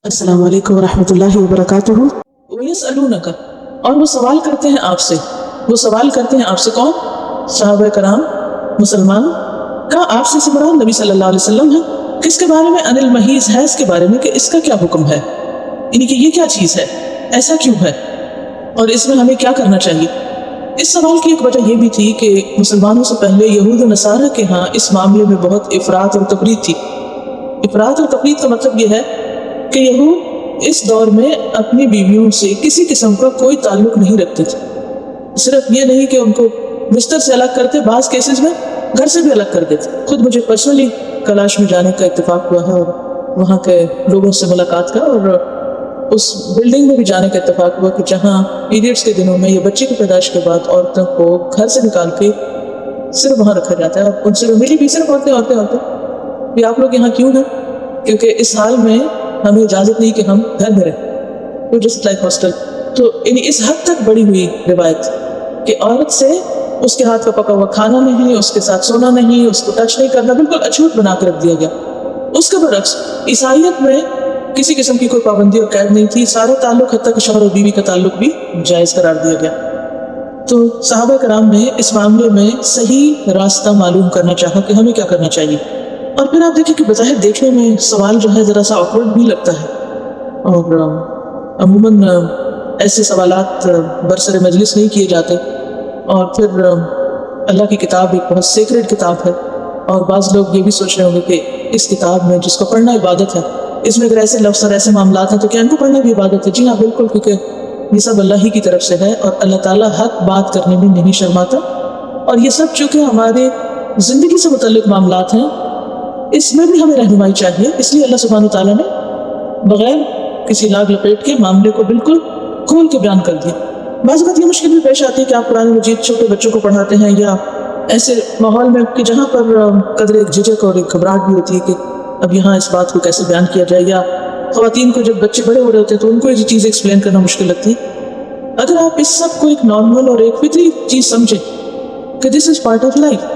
السلام علیکم ورحمۃ اللہ وبرکاتہ۔ وَيَسْأَلُونَكَ، اور وہ سوال کرتے ہیں آپ سے۔ وہ سوال کرتے ہیں آپ سے کون؟ صحابہ کرام مسلمان کا آپ سے مراد نبی صلی اللہ علیہ وسلم ہے۔ کس کے بارے میں؟ عن المحیض، حیض کے بارے میں، کہ اس کا کیا حکم ہے، یعنی کہ یہ کیا چیز ہے، ایسا کیوں ہے اور اس میں ہمیں کیا کرنا چاہیے۔ اس سوال کی ایک وجہ یہ بھی تھی کہ مسلمانوں سے پہلے یہود و نصارہ کے ہاں اس معاملے میں بہت افراط اور تفریط تھی۔ افراط اور تفریط کا مطلب یہ ہے کہ یہود اس دور میں اپنی بیویوں سے کسی قسم کا کوئی تعلق نہیں رکھتے تھے۔ صرف یہ نہیں کہ ان کو بستر سے الگ کرتے، بعض کیسز میں گھر سے بھی الگ کر دیتے۔ خود مجھے پرسنلی کلاش میں جانے کا اتفاق ہوا ہے اور وہاں کے لوگوں سے ملاقات کا، اور اس بلڈنگ میں بھی جانے کا اتفاق ہوا کہ جہاں پیریڈز کے دنوں میں یا بچے کی پیدائش کے بعد عورتوں کو گھر سے نکال کے صرف وہاں رکھا جاتا ہے، اور ان سے ملی بھی صرف عورتیں یہ آپ لوگ یہاں کیوں ہیں؟ کیونکہ اس حال میں ہمیں اجازت نہیں کہ ہم گھر میں رہیں، جسٹ لائک ہاسٹل۔ تو یعنی اس حد تک بڑی ہوئی روایت کہ عورت سے اس کے ہاتھ کا پکا ہوا کھانا نہیں، اس کے ساتھ سونا نہیں، اس کو ٹچ نہیں کرنا، بالکل اچھوت بنا کے رکھ دیا گیا۔ اس کے برعکس عیسائیت میں کسی قسم کی کوئی پابندی اور قید نہیں تھی، سارے تعلق حتیٰ کہ شوہر اور بیوی کا تعلق بھی جائز قرار دیا گیا۔ تو صحابہ کرام نے اس معاملے میں صحیح راستہ معلوم کرنا چاہا کہ ہمیں کیا کرنا چاہیے۔ اور پھر آپ دیکھیں کہ بظاہر دیکھنے میں سوال جو ہے ذرا سا آکورڈ بھی لگتا ہے، اور عموماً ایسے سوالات برسر مجلس نہیں کیے جاتے، اور پھر اللہ کی کتاب ایک بہت سیکریٹ کتاب ہے، اور بعض لوگ یہ بھی سوچ رہے ہوں گے کہ اس کتاب میں جس کو پڑھنا عبادت ہے، اس میں اگر ایسے لفظ اور ایسے معاملات ہیں تو کیا ان کو پڑھنا بھی عبادت ہے؟ جی ہاں بالکل، کیونکہ یہ سب اللہ ہی کی طرف سے ہے، اور اللہ تعالیٰ حق بات کرنے میں نہیں شرماتا، اور یہ سب چونکہ ہمارے زندگی سے متعلق معاملات ہیں، اس میں بھی ہمیں رہنمائی چاہیے۔ اس لیے اللہ سبحانہ وتعالیٰ نے بغیر کسی لاگ لپیٹ کے معاملے کو بالکل کھول کے بیان کر دیا۔ بعض اوقات یہ مشکل بھی پیش آتی ہے کہ آپ قرآن مجید چھوٹے بچوں کو پڑھاتے ہیں یا ایسے ماحول میں کہ جہاں پر قدر ایک جھجک اور ایک گھبراہٹ بھی ہوتی ہے کہ اب یہاں اس بات کو کیسے بیان کیا جائے، یا خواتین کو جب بچے بڑے ہو رہے ہوتے ہیں تو ان کو یہ چیز ایکسپلین کرنا مشکل لگتی ہے۔ اگر آپ اس سب کو ایک نارمل اور ایک فطری چیز سمجھیں کہ this is part of life,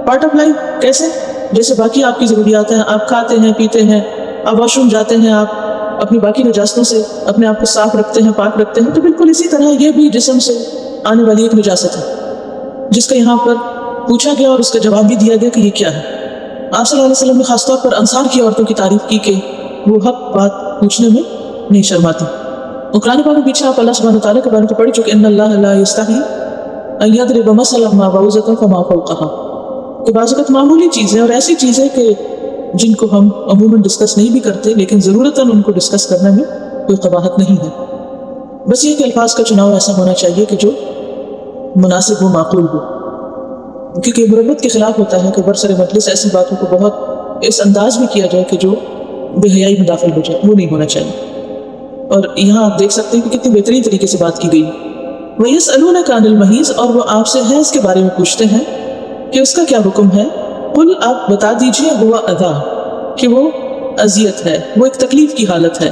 part of life کیسے؟ جیسے باقی آپ کی ضروریات ہیں، آپ کھاتے ہیں پیتے ہیں، آپ واش روم جاتے ہیں، آپ اپنی باقی نجاستوں سے اپنے آپ کو صاف رکھتے ہیں، پاک رکھتے ہیں، تو بالکل اسی طرح یہ بھی جسم سے آنے والی ایک نجاست ہے جس کا یہاں پر پوچھا گیا اور اس کا جواب بھی دیا گیا کہ یہ کیا ہے۔ آپ صلی اللہ علیہ وسلم نے خاص طور پر انصار کی عورتوں کی تعریف کی کہ وہ حق بات پوچھنے میں نہیں شرماتی۔ اور قرآن پاک میں پیچھے آپ اللہ سبحانہ تعالیٰ کے بارے میں پڑھ چکے، ان اللہ لا یستحی ان یضرب مثلا ما بعوضۃ فما فوقها، کہ بعض اوقات معمولی چیزیں اور ایسی چیزیں کہ جن کو ہم عموماً ڈسکس نہیں بھی کرتے لیکن ضرورتاً ان کو ڈسکس کرنے میں کوئی قباحت نہیں ہے، بس یہ کہ الفاظ کا چناؤ ایسا ہونا چاہیے کہ جو مناسب ہو، معقول ہو، کیونکہ مربت کے خلاف ہوتا ہے کہ برسر مجلس ایسی باتوں کو بہت اس انداز میں کیا جائے کہ جو بے حیائی میں داخل ہو جائے، وہ نہیں ہونا چاہیے۔ اور یہاں آپ دیکھ سکتے ہیں کہ کتنی بہترین طریقے سے بات کی گئی۔ وَيَسْأَلُونَكَ عَنِ الْمَحِيضِ، اور وہ آپ سے حیض کے بارے میں پوچھتے ہیں کہ اس کا کیا حکم ہے۔ قل، آپ بتا دیجئے، ہوا اذا، کہ وہ اذیت ہے، وہ ایک تکلیف کی حالت ہے،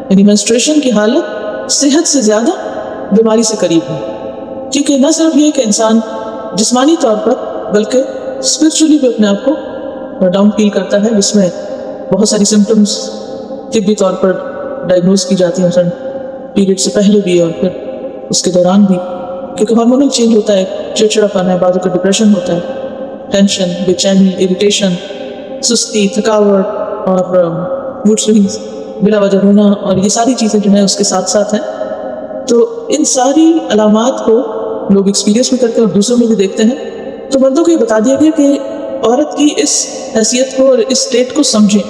یعنی منسٹریشن کی حالت صحت سے زیادہ بیماری سے قریب ہے، کیونکہ نہ صرف یہ کہ انسان جسمانی طور پر بلکہ اسپرچولی بھی اپنے آپ کو ڈاؤن فیل کرتا ہے، جس میں بہت ساری سمٹمز طبی طور پر ڈائگنوز کی جاتی ہیں، مثلا پیریڈ سے پہلے بھی اور پھر اس کے دوران بھی، کیونکہ ہارمونل چینج ہوتا ہے، چڑچڑاپن ہے، بعض کا ڈپریشن ہوتا ہے، ٹینشن، بے چینی، اریٹیشن، سستی، تھکاوٹ اور موڈ سوئنگز، بلا وجہ رونا، اور یہ ساری چیزیں جو ہیں اس کے ساتھ ساتھ ہیں۔ تو ان ساری علامات کو لوگ ایکسپیرینس بھی کرتے ہیں اور دوسروں میں بھی دیکھتے ہیں، تو مردوں کو یہ بتا دیا گیا کہ عورت کی اس حیثیت کو اور اس اسٹیٹ کو سمجھیں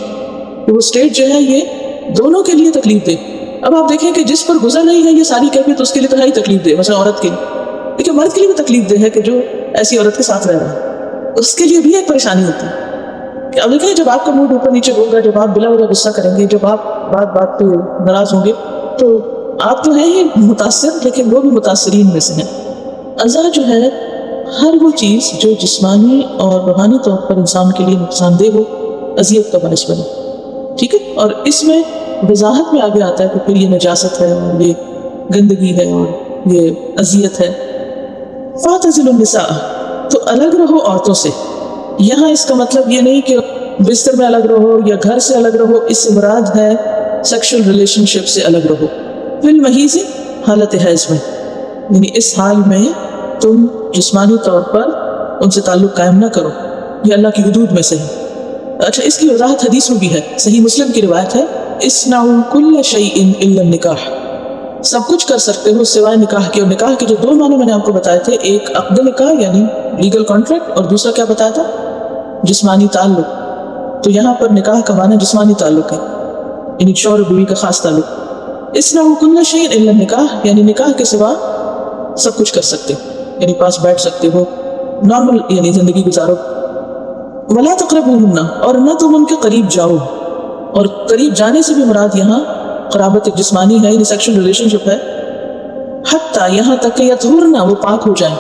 کہ وہ اسٹیٹ جو ہے یہ دونوں کے لیے تکلیف دے۔ اب آپ دیکھیں کہ جس پر گزر رہی ہے یہ ساری کیفیت، اس کے لیے تو ہے ہی تکلیف دے، مثلا عورت کے لیے، لیکن مرد کے لیے بھی تکلیف دہ ہے کہ جو ایسی عورت کے ساتھ رہ رہا ہے، اس کے لیے بھی ایک پریشانی ہوتی ہے کہ اب دیکھیں جب آپ کا موڈ اوپر نیچے ہوگا، جب آپ بلا وجہ غصہ کریں گے، جب آپ بات پہ ناراض ہوں گے، تو آپ تو ہیں ہی متاثر، لیکن وہ بھی متاثرین میں سے ہیں۔ اذا جو ہے ہر وہ چیز جو جسمانی اور روحانی طور پر انسان کے لیے نقصان دہ ہو، اذیت کا باعث بنے، ٹھیک ہے۔ اور اس میں وضاحت میں آگے آتا ہے کہ پھر یہ نجاست ہے اور یہ گندگی ہے اور یہ اذیت ہے۔ فاعتزلوا النساء، تو الگ رہو عورتوں سے۔ یہاں اس کا مطلب یہ نہیں کہ بستر میں الگ رہو یا گھر سے الگ رہو، اس سے مراد ہے سیکشل ریلیشن شپ سے الگ رہو. فی المحیض حالت حیض میں، یعنی اس حال میں تم جسمانی طور پر ان سے تعلق قائم نہ کرو، یہ اللہ کی حدود میں سے ہے. اچھا، اس کی وضاحت حدیث میں بھی ہے. صحیح مسلم کی روایت ہے، اصنعوا کل شیء الا النکاح، سب کچھ کر سکتے ہو سوائے نکاح کے. اور نکاح کے جو 2 معنی میں نے آپ کو بتائے تھے، ایک عقد نکاح یعنی لیگل کانٹریکٹ، اور دوسرا کیا بتایا تھا؟ جسمانی تعلق. تو یہاں پر نکاح کا معنی جسمانی تعلق ہے، یعنی شوہر و بیوی کا خاص تعلق. اصنعوا کل شیء الا النکاح یعنی نکاح کے سوا سب کچھ کر سکتے، یعنی پاس بیٹھ سکتے ہو، نارمل یعنی زندگی گزارو. ولا تقربوهن، اور نہ تم ان کے قریب جاؤ. اور قریب جانے سے بھی مراد یہاں قرابت ایک جسمانی ہے، یعنی سیکشل ریلیشن شپ ہے. حتیٰ یہاں تک کہ یطہرن، وہ پاک ہو جائیں.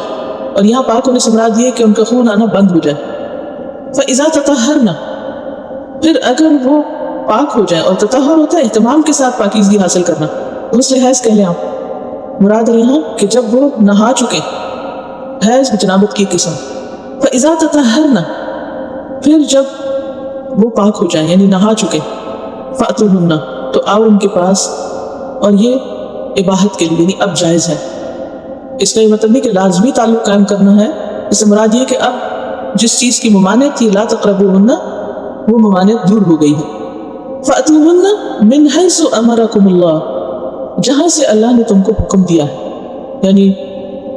اور یہاں پاک ہونے سے مراد یہ کہ ان کا خون آنا بند ہو جائے. فإذا تطہرن، پھر اگر وہ پاک ہو جائیں، اور تطہر ہوتا ہے اہتمام کے ساتھ پاکیزگی حاصل کرنا، غسل حیض کہہ لیں آپ. مراد ہے یہاں کہ جب وہ نہا چکے، حیض جنابت کی قسم. فإذا تطہرن، پھر جب وہ پاک ہو جائیں یعنی نہا چکے، فأتوہن، تو آؤ ان کے پاس. اور یہ اباحت کے لیے یعنی اب جائز ہے. اس کا یہ مطلب نہیں کہ لازمی تعلق قائم کرنا ہے. اس سے مراد یہ کہ اب جس چیز کی ممانعت تھی لا تقربوہن، وہ ممانعت دور ہو گئی ہے. فأتوہن من حیث امرکم اللہ، جہاں سے اللہ نے تم کو حکم دیا ہے. یعنی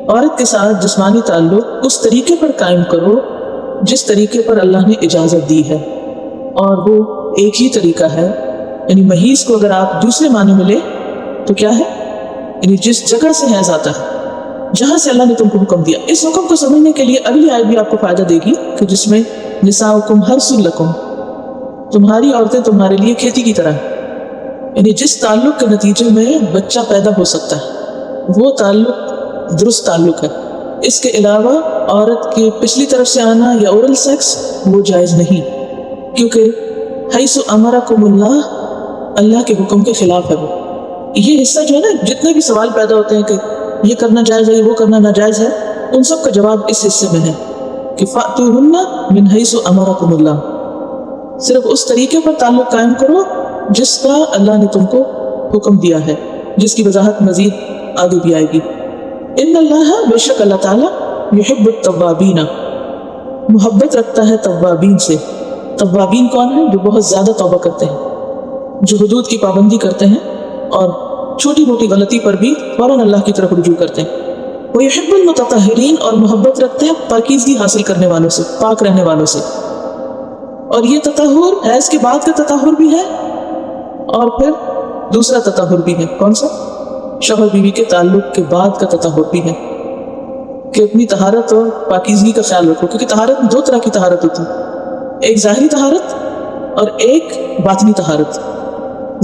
عورت کے ساتھ جسمانی تعلق اس طریقے پر قائم کرو جس طریقے پر اللہ نے اجازت دی ہے. اور وہ ایک ہی طریقہ ہے. یعنی محیض کو اگر آپ دوسرے معنی میں لیں تو کیا ہے؟ یعنی جس جگہ سے حیض آتا ہے، جہاں سے اللہ نے تم کو حکم دیا. اس حکم کو سمجھنے کے لیے اگلی آیت بھی آپ کو فائدہ دے گی کہ جس میں نساؤکم حرث لکم، تمہاری عورتیں تمہارے لیے کھیتی کی طرح ہیں. یعنی جس تعلق کے نتیجے میں بچہ پیدا ہو سکتا ہے وہ تعلق درست تعلق ہے. اس کے علاوہ عورت کے پچھلی طرف سے آنا یا اورل سیکس وہ جائز نہیں، کیونکہ حیث امرکم اللہ، اللہ کے حکم کے خلاف ہے. وہ یہ حصہ جو ہے نا، جتنے بھی سوال پیدا ہوتے ہیں کہ یہ کرنا جائز ہے، وہ کرنا ناجائز ہے، ان سب کا جواب اس حصے میں ہے کہ فأتوہن من حیث امرکم اللہ. صرف اس طریقے پر تعلق قائم کرو جس کا اللہ نے تم کو حکم دیا ہے، جس کی وضاحت مزید آگے بھی آئے گی. ان اللہ، بے شک اللہ تعالیٰ، یحب التوابین، محبت رکھتا ہے توابین سے. توابین کون ہیں؟ جو بہت زیادہ توبہ کرتے ہیں، جو حدود کی پابندی کرتے ہیں اور چھوٹی موٹی غلطی پر بھی فوراً اللہ کی طرف رجوع کرتے ہیں. وہ یحب المتطہرین، اور محبت رکھتے ہیں پاکیزگی حاصل کرنے والوں سے، پاک رہنے والوں سے. اور یہ تطہر حیض کے بعد کا تطہر بھی ہے، اور پھر دوسرا تطہر بھی ہے. کون سا؟ شوہر بیوی کے تعلق کے بعد کا تطہر بھی ہے کہ اپنی طہارت اور پاکیزگی کا خیال رکھو. کیونکہ طہارت میں 2 طرح کی طہارت ہوتی ہے، ایک ظاہری طہارت اور ایک باطنی طہارت.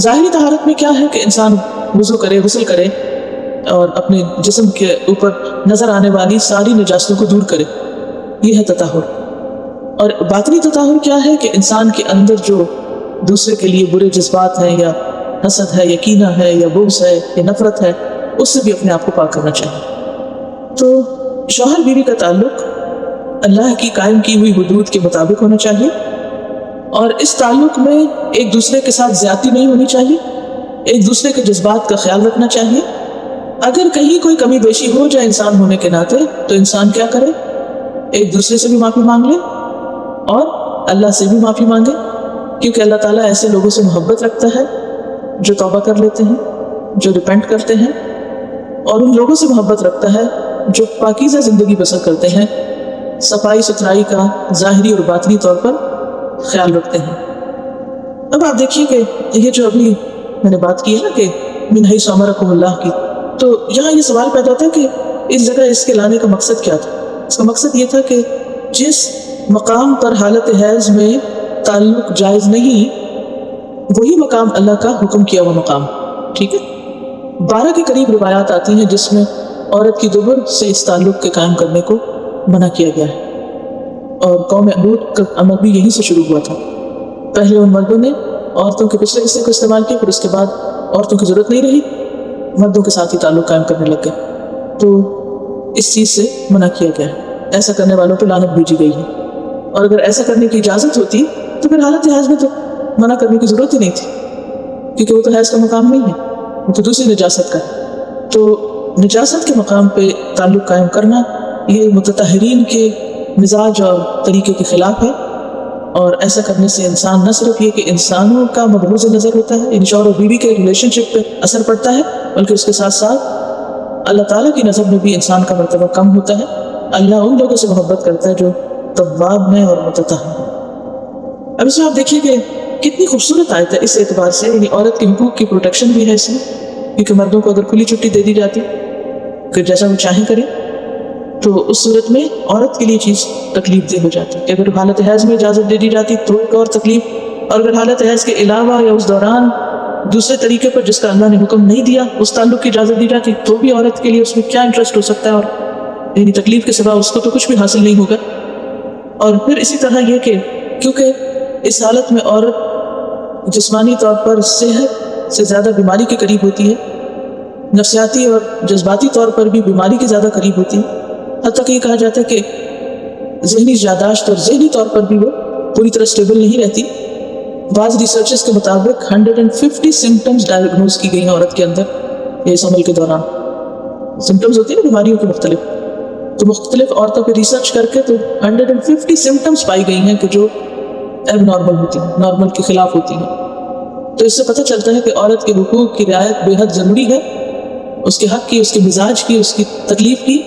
ظاہری طہارت میں کیا ہے کہ انسان وضو کرے، غسل کرے، اور اپنے جسم کے اوپر نظر آنے والی ساری نجاستوں کو دور کرے، یہ ہے تطہر. اور باطنی تطہر کیا ہے کہ انسان کے اندر جو دوسرے کے لیے برے جذبات ہیں، یا حسد ہے، یا کینہ ہے، یا بغض ہے، یا نفرت ہے، اس سے بھی اپنے آپ کو پاک کرنا چاہیے. تو شوہر بیوی کا تعلق اللہ کی قائم کی ہوئی حدود کے مطابق ہونا چاہیے، اور اس تعلق میں ایک دوسرے کے ساتھ زیادتی نہیں ہونی چاہیے، ایک دوسرے کے جذبات کا خیال رکھنا چاہیے. اگر کہیں کوئی کمی بیشی ہو جائے انسان ہونے کے ناطے، تو انسان کیا کرے؟ ایک دوسرے سے بھی معافی مانگ لے اور اللہ سے بھی معافی مانگے، کیونکہ اللہ تعالیٰ ایسے لوگوں سے محبت رکھتا ہے جو توبہ کر لیتے ہیں، جو ریپینٹ کرتے ہیں، اور ان لوگوں سے محبت رکھتا ہے جو پاکیزہ زندگی بسر کرتے ہیں، صفائی ستھرائی کا ظاہری اور باطنی طور پر خیال رکھتے ہیں. اب آپ دیکھیے کہ یہ جو ابھی میں نے بات کی ہے نا کہ من حیث امرکم اللہ کی، تو یہاں یہ سوال پیدا ہوتا ہے کہ اس جگہ اس کے لانے کا مقصد کیا تھا؟ اس کا مقصد یہ تھا کہ جس مقام پر حالت حیض میں تعلق جائز نہیں، وہی مقام اللہ کا حکم کیا ہوا مقام. ٹھیک ہے، 12 کے قریب روایات آتی ہیں جس میں عورت کی دبر سے اس تعلق کے قائم کرنے کو منع کیا گیا ہے. اور قوم عود کا عمل بھی یہیں سے شروع ہوا تھا. پہلے ان مردوں نے عورتوں کے پچھلے حصے کو استعمال کیا، پھر اس کے بعد عورتوں کی ضرورت نہیں رہی، مردوں کے ساتھ ہی تعلق قائم کرنے لگ گئے. تو اس چیز سے منع کیا گیا ہے. ایسا کرنے والوں پہ لعنت بھیجی گئی ہے. اور اگر ایسا کرنے کی اجازت ہوتی تو پھر حالت حیض میں تو منع کرنے کی ضرورت ہی نہیں تھی. کیونکہ وہ تو حیض کا مقام نہیں ہے، وہ تو دوسری نجاست کا ہے۔ تو نجاست کے مقام پہ تعلق قائم کرنا یہ متطہرین کے مزاج اور طریقے کے خلاف ہے، اور ایسا کرنے سے انسان نہ صرف یہ کہ انسانوں کا مبغوض نظر ہوتا ہے، یعنی شوہر اور بیوی کے ریلیشن شپ پہ اثر پڑتا ہے، بلکہ اس کے ساتھ ساتھ اللہ تعالیٰ کی نظر میں بھی انسان کا مرتبہ کم ہوتا ہے۔ اللہ ان لوگوں سے محبت کرتا ہے جو تواب ہیں اور متطہر ہیں۔ اب اس میں آپ دیکھیے کہ کتنی خوبصورت آیت ہے اس اعتبار سے، یعنی عورت کے حقوق کی پروٹیکشن بھی ہے اس میں، کیونکہ مردوں کو اگر کھلی چھٹی دے دی جاتی کہ جیسا وہ چاہیں کریں، تو اس صورت میں عورت کے لیے چیز تکلیف دہ ہو جاتی ہے۔ کہ اگر حالت حیض میں اجازت دے دی جاتی تو ایک اور تکلیف، اور اگر حالت حیض کے علاوہ یا اس دوران دوسرے طریقے پر جس کا اللہ نے حکم نہیں دیا اس تعلق کی اجازت دی جاتی تو بھی عورت کے لیے اس میں کیا انٹرسٹ ہو سکتا ہے، اور یعنی تکلیف کے سوا اس کو تو کچھ بھی حاصل نہیں ہوگا۔ اور پھر اسی طرح یہ کہ کیونکہ اس حالت میں عورت جسمانی طور پر صحت سے زیادہ بیماری کے قریب ہوتی ہے، نفسیاتی اور جذباتی طور پر بھی بیماری کے زیادہ قریب ہوتی ہے، حتیٰ کہ یہ کہا جاتا ہے کہ ذہنی یاداشت اور ذہنی طور پر بھی وہ پوری طرح سٹیبل نہیں رہتی۔ بعض ریسرچز کے مطابق 150 سمٹمز ڈائگنوز کی گئی ہیں عورت کے اندر اس عمل کے دوران۔ سمٹمز ہوتی ہیں نا بیماریوں کے مختلف، تو مختلف عورتوں پہ ریسرچ کر کے تو 150 سمٹمز پائی گئی ہیں کہ جو ایب نارمل ہوتی ہیں، نارمل کے خلاف ہوتی ہیں۔ تو اس سے پتہ چلتا ہے کہ عورت کے حقوق کی رعایت بے حد ضروری ہے، اس کے حق کی، اس کے مزاج کی، اس کی تکلیف کی۔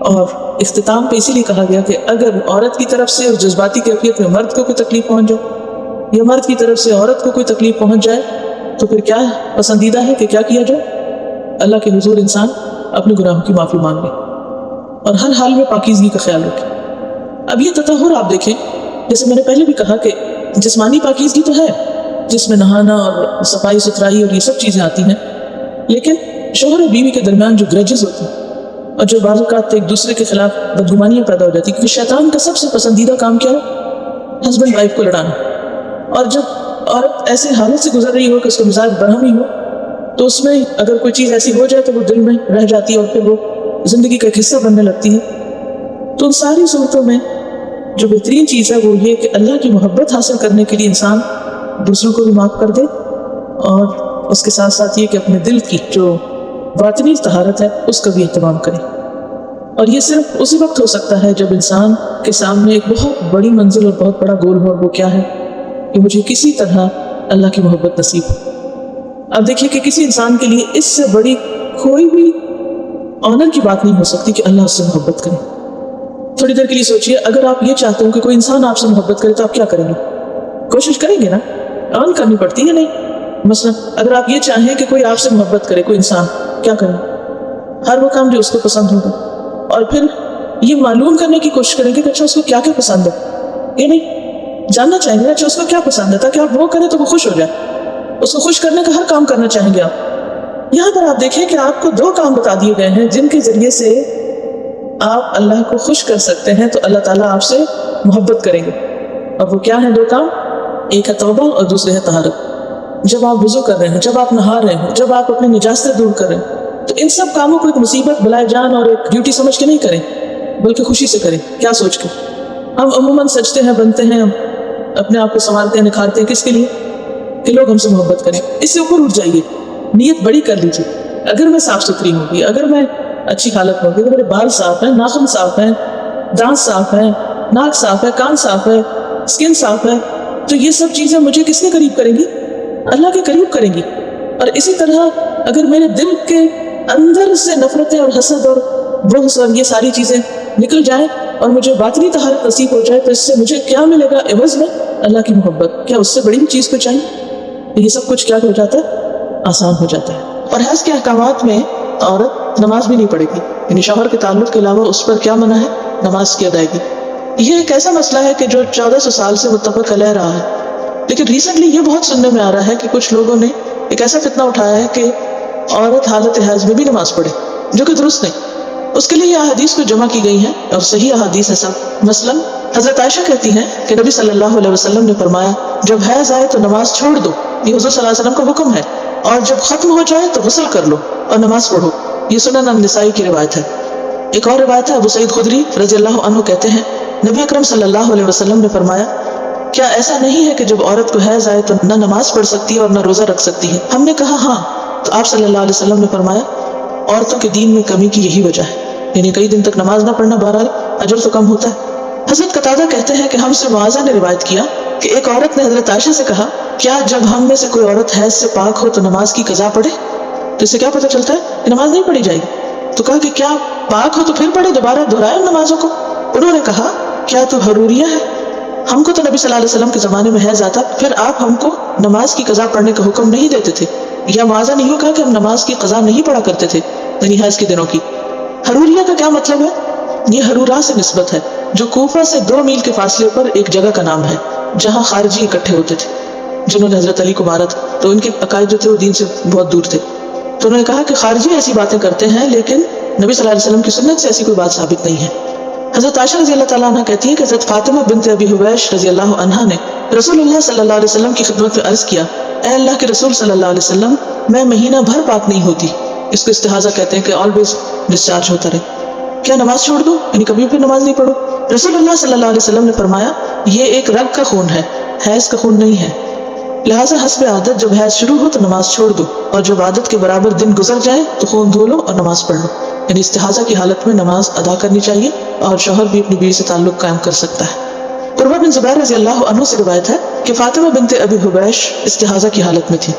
اور اختتام پہ اسی لیے کہا گیا کہ اگر عورت کی طرف سے اور جذباتی کیفیت میں مرد کو کوئی تکلیف پہنچ جائے یا مرد کی طرف سے عورت کو کوئی تکلیف پہنچ جائے تو پھر کیا پسندیدہ ہے کہ کیا کیا جائے؟ اللہ کے حضور انسان اپنے گناہوں کی معافی مانگے اور ہر حال میں پاکیزگی کا خیال رکھے۔ اب یہ تطہر آپ دیکھیں، جیسے میں نے پہلے بھی کہا کہ جسمانی پاکیزگی تو ہے جس میں نہانا اور صفائی ستھرائی اور یہ سب چیزیں آتی ہیں، لیکن شوہر اور بیوی کے درمیان جو گرجز ہوتے ہیں اور جو بعض اوقات ایک دوسرے کے خلاف بدگمانیاں پیدا ہو جاتی ہیں، کیونکہ شیطان کا سب سے پسندیدہ کام کیا ہے؟ ہسبینڈ وائف کو لڑانا۔ اور جب عورت ایسے حالت سے گزر رہی ہو کہ اس کا مزاج برہم ہی ہو تو اس میں اگر کوئی چیز ایسی ہو جائے تو وہ دل میں رہ جاتی ہے اور پھر وہ زندگی کا ایک حصہ بننے لگتی ہے۔ تو ان ساری صورتوں میں جو بہترین چیز ہے وہ یہ کہ اللہ کی محبت حاصل کرنے کے لیے انسان دوسروں کو بھی معاف کر دے، اور اس کے ساتھ ساتھ یہ کہ اپنے دل کی جو باطنی طہارت ہے اس کا بھی اہتمام کرے۔ اور یہ صرف اسی وقت ہو سکتا ہے جب انسان کے سامنے ایک بہت بڑی منزل اور بہت بڑا گول ہو، اور وہ کیا ہے کہ مجھے کسی طرح اللہ کی محبت نصیب ہو۔ اب دیکھیے کہ کسی انسان کے لیے اس سے بڑی کوئی بھی آنر کی بات نہیں ہو سکتی کہ اللہ اس سے محبت کرے۔ تھوڑی دیر کے لیے سوچئے، اگر آپ یہ چاہتے ہو کہ کوئی انسان آپ سے محبت کرے تو آپ کیا کریں گے؟ کوشش کریں گے نا، ارن کرنی پڑتی ہے نہیں؟ مثلا اگر آپ یہ چاہیں کہ کوئی آپ سے محبت کرے، کوئی انسان، کیا کریں؟ ہر وہ کام جو اس کو پسند ہوگا، اور پھر یہ معلوم کرنے کی کوشش کریں گے کہ اچھا اس کو کیا کیا پسند ہے، یہ نہیں جاننا چاہیں گے اچھا اس کو کیا پسند ہے، تاکہ آپ وہ کریں تو وہ خوش ہو جائے، اس کو خوش کرنے کا ہر کام کرنا چاہیں گے آپ۔ یہاں پر آپ دیکھیں کہ آپ کو 2 کام بتا دیے گئے ہیں جن کے ذریعے سے آپ اللہ کو خوش کر سکتے ہیں، تو اللہ تعالیٰ آپ سے محبت کریں گے، اور وہ کیا ہیں 2 کام؟ ایک ہے توبہ اور دوسرے ہے طہارت۔ جب آپ وضو کر رہے ہیں، جب آپ نہا رہے ہیں، جب آپ اپنی نجاستیں دور کر رہے ہیں، تو ان سب کاموں کو ایک مصیبت بلائے جان اور ایک ڈیوٹی سمجھ کے نہیں کریں، بلکہ خوشی سے کریں۔ کیا سوچ کے؟ ہم عموماً سجتے ہیں، بنتے ہیں، ہم اپنے آپ کو سنوارتے ہیں، نکھارتے ہیں، کس کے لیے؟ کہ لوگ ہم سے محبت کریں۔ اس سے اوپر اٹھ جائیے، نیت بڑی کر لیجیے۔ اگر میں صاف ستھری ہوں گی، اگر میں اچھی حالت میں ہوگی، اگر میرے بال صاف ہیں، ناخن صاف ہیں، دانت صاف ہیں، ناک صاف ہے، کان صاف ہے، اسکن صاف ہے، تو یہ سب چیزیں مجھے کس کے قریب کریں گی؟ اللہ کے قریب کریں گی۔ اور اسی طرح اگر میرے دل کے اندر سے نفرتیں اور حسد اور بغض اور یہ ساری چیزیں نکل جائیں اور مجھے باطنی طہارت نصیب ہو جائے، تو اس سے مجھے کیا ملے گا عوض میں؟ اللہ کی محبت۔ کیا اس سے بڑی بھی چیز کو چاہیے؟ یہ سب کچھ کیا ہو جاتا ہے؟ آسان ہو جاتا ہے۔ اور حیض کے احکامات میں عورت نماز بھی نہیں پڑھے گی، یعنی شوہر کے تعلق کے علاوہ اس پر کیا منع ہے؟ نماز کی ادائیگی۔ یہ ایک ایسا مسئلہ ہے کہ جو 1400 سال سے متفق علیہ رہا ہے، لیکن ریسنٹلی یہ بہت سننے میں آ رہا ہے کہ کچھ لوگوں نے ایک ایسا فتنہ اٹھایا ہے کہ عورت حالت حیض میں بھی نماز پڑھے، جو کہ درست نہیں۔ اس کے لیے یہ احادیث کو جمع کی گئی ہیں اور صحیح احادیث ہے سب۔ مثلا حضرت عائشہ کہتی ہیں کہ نبی صلی اللہ علیہ وسلم نے فرمایا، جب حیض آئے تو نماز چھوڑ دو، یہ حضور صلی اللہ علیہ وسلم کا حکم ہے، اور جب ختم ہو جائے تو غسل کر لو اور نماز پڑھو۔ یہ سنن النسائی کی روایت ہے۔ ایک اور روایت ہے، ابو سعید خدری رضی اللہ عنہ کہتے ہیں، نبی اکرم صلی اللہ علیہ وسلم نے فرمایا، کیا ایسا نہیں ہے کہ جب عورت کو حیض آئے تو نہ نماز پڑھ سکتی ہے اور نہ روزہ رکھ سکتی ہے؟ ہم نے کہا ہاں. تو آپ صلی اللہ علیہ وسلم نے فرمایا عورتوں کے دین میں کمی کی یہی وجہ ہے، یعنی کئی دن تک نماز نہ پڑھنا بہرحال اجر تو کم ہوتا ہے. حضرت قتادہ کہتے ہیں کہ ہم سے معاذہ نے روایت کیا کہ ایک عورت نے حضرت عائشہ سے کہا کیا جب ہم میں سے کوئی عورت حیض سے پاک ہو تو نماز کی قضا پڑھے؟ تو اس سے کیا پتہ چلتا ہے کہ نماز نہیں پڑھی جائے گی؟ تو کہا کہ کیا پاک ہو تو پھر پڑھے، دوبارہ دہرائے ان نمازوں کو. انہوں نے کہا کیا تو حروریہ ہے؟ ہم کو تو نبی صلی اللہ علیہ وسلم کے زمانے میں حیض آتا، پھر آپ ہم کو نماز کی قضا پڑھنے کا حکم نہیں دیتے تھے. یا معاذہ نے یوں کہا کہ ہم نماز کی قضا نہیں پڑھا کرتے تھے یعنی حیض کے دنوں کی. حروریہ کا کیا مطلب ہے؟ یہ حرورہ سے نسبت ہے جو کوفہ سے 2 میل کے فاصلے پر ایک جگہ کا نام ہے جہاں خارجی اکٹھے ہوتے تھے جنہوں نے حضرت علی کو مارا تھا. تو ان کے عقائد جو تھے وہ دین سے بہت دور تھے. تو انہوں نے کہا کہ خارجی ایسی باتیں کرتے ہیں لیکن نبی صلی اللہ علیہ وسلم کی سنت سے ایسی کوئی بات ثابت نہیں ہے. حضرت عائشہ رضی اللہ تعالیٰ عنہ کہتی ہے کہ حضرت فاطمہ بنت ابی حبیش رضی اللہ عنہا نے رسول اللہ صلی اللہ علیہ وسلم کی خدمت میں عرض کیا اے اللہ کے رسول صلی اللہ علیہ وسلم میں مہینہ بھر پاک نہیں ہوتی. اس کو استحاضہ کہتے ہیں کہ آلویز ڈسچارج ہوتا رہے. کیا نماز چھوڑ دوں، یعنی کبھی بھی نماز نہیں پڑھو؟ رسول اللہ صلی اللہ علیہ وسلم نے فرمایا یہ ایک رگ کا خون ہے، حیض کا خون نہیں ہے. لہٰذا حسب عادت جب حیض شروع ہو تو نماز چھوڑ دو، اور جب عادت کے برابر دن گزر جائے تو خون دھو لو اور نماز پڑھ لو. یعنی استحاضہ کی حالت میں نماز ادا کرنی چاہیے اور شوہر بھی اپنی بیوی سے تعلق قائم کر سکتا ہے. عروہ بن زبیر رضی اللہ عنہ سے روایت ہے کہ فاطمہ بنت ابی حبیش استحاضہ کی حالت میں تھی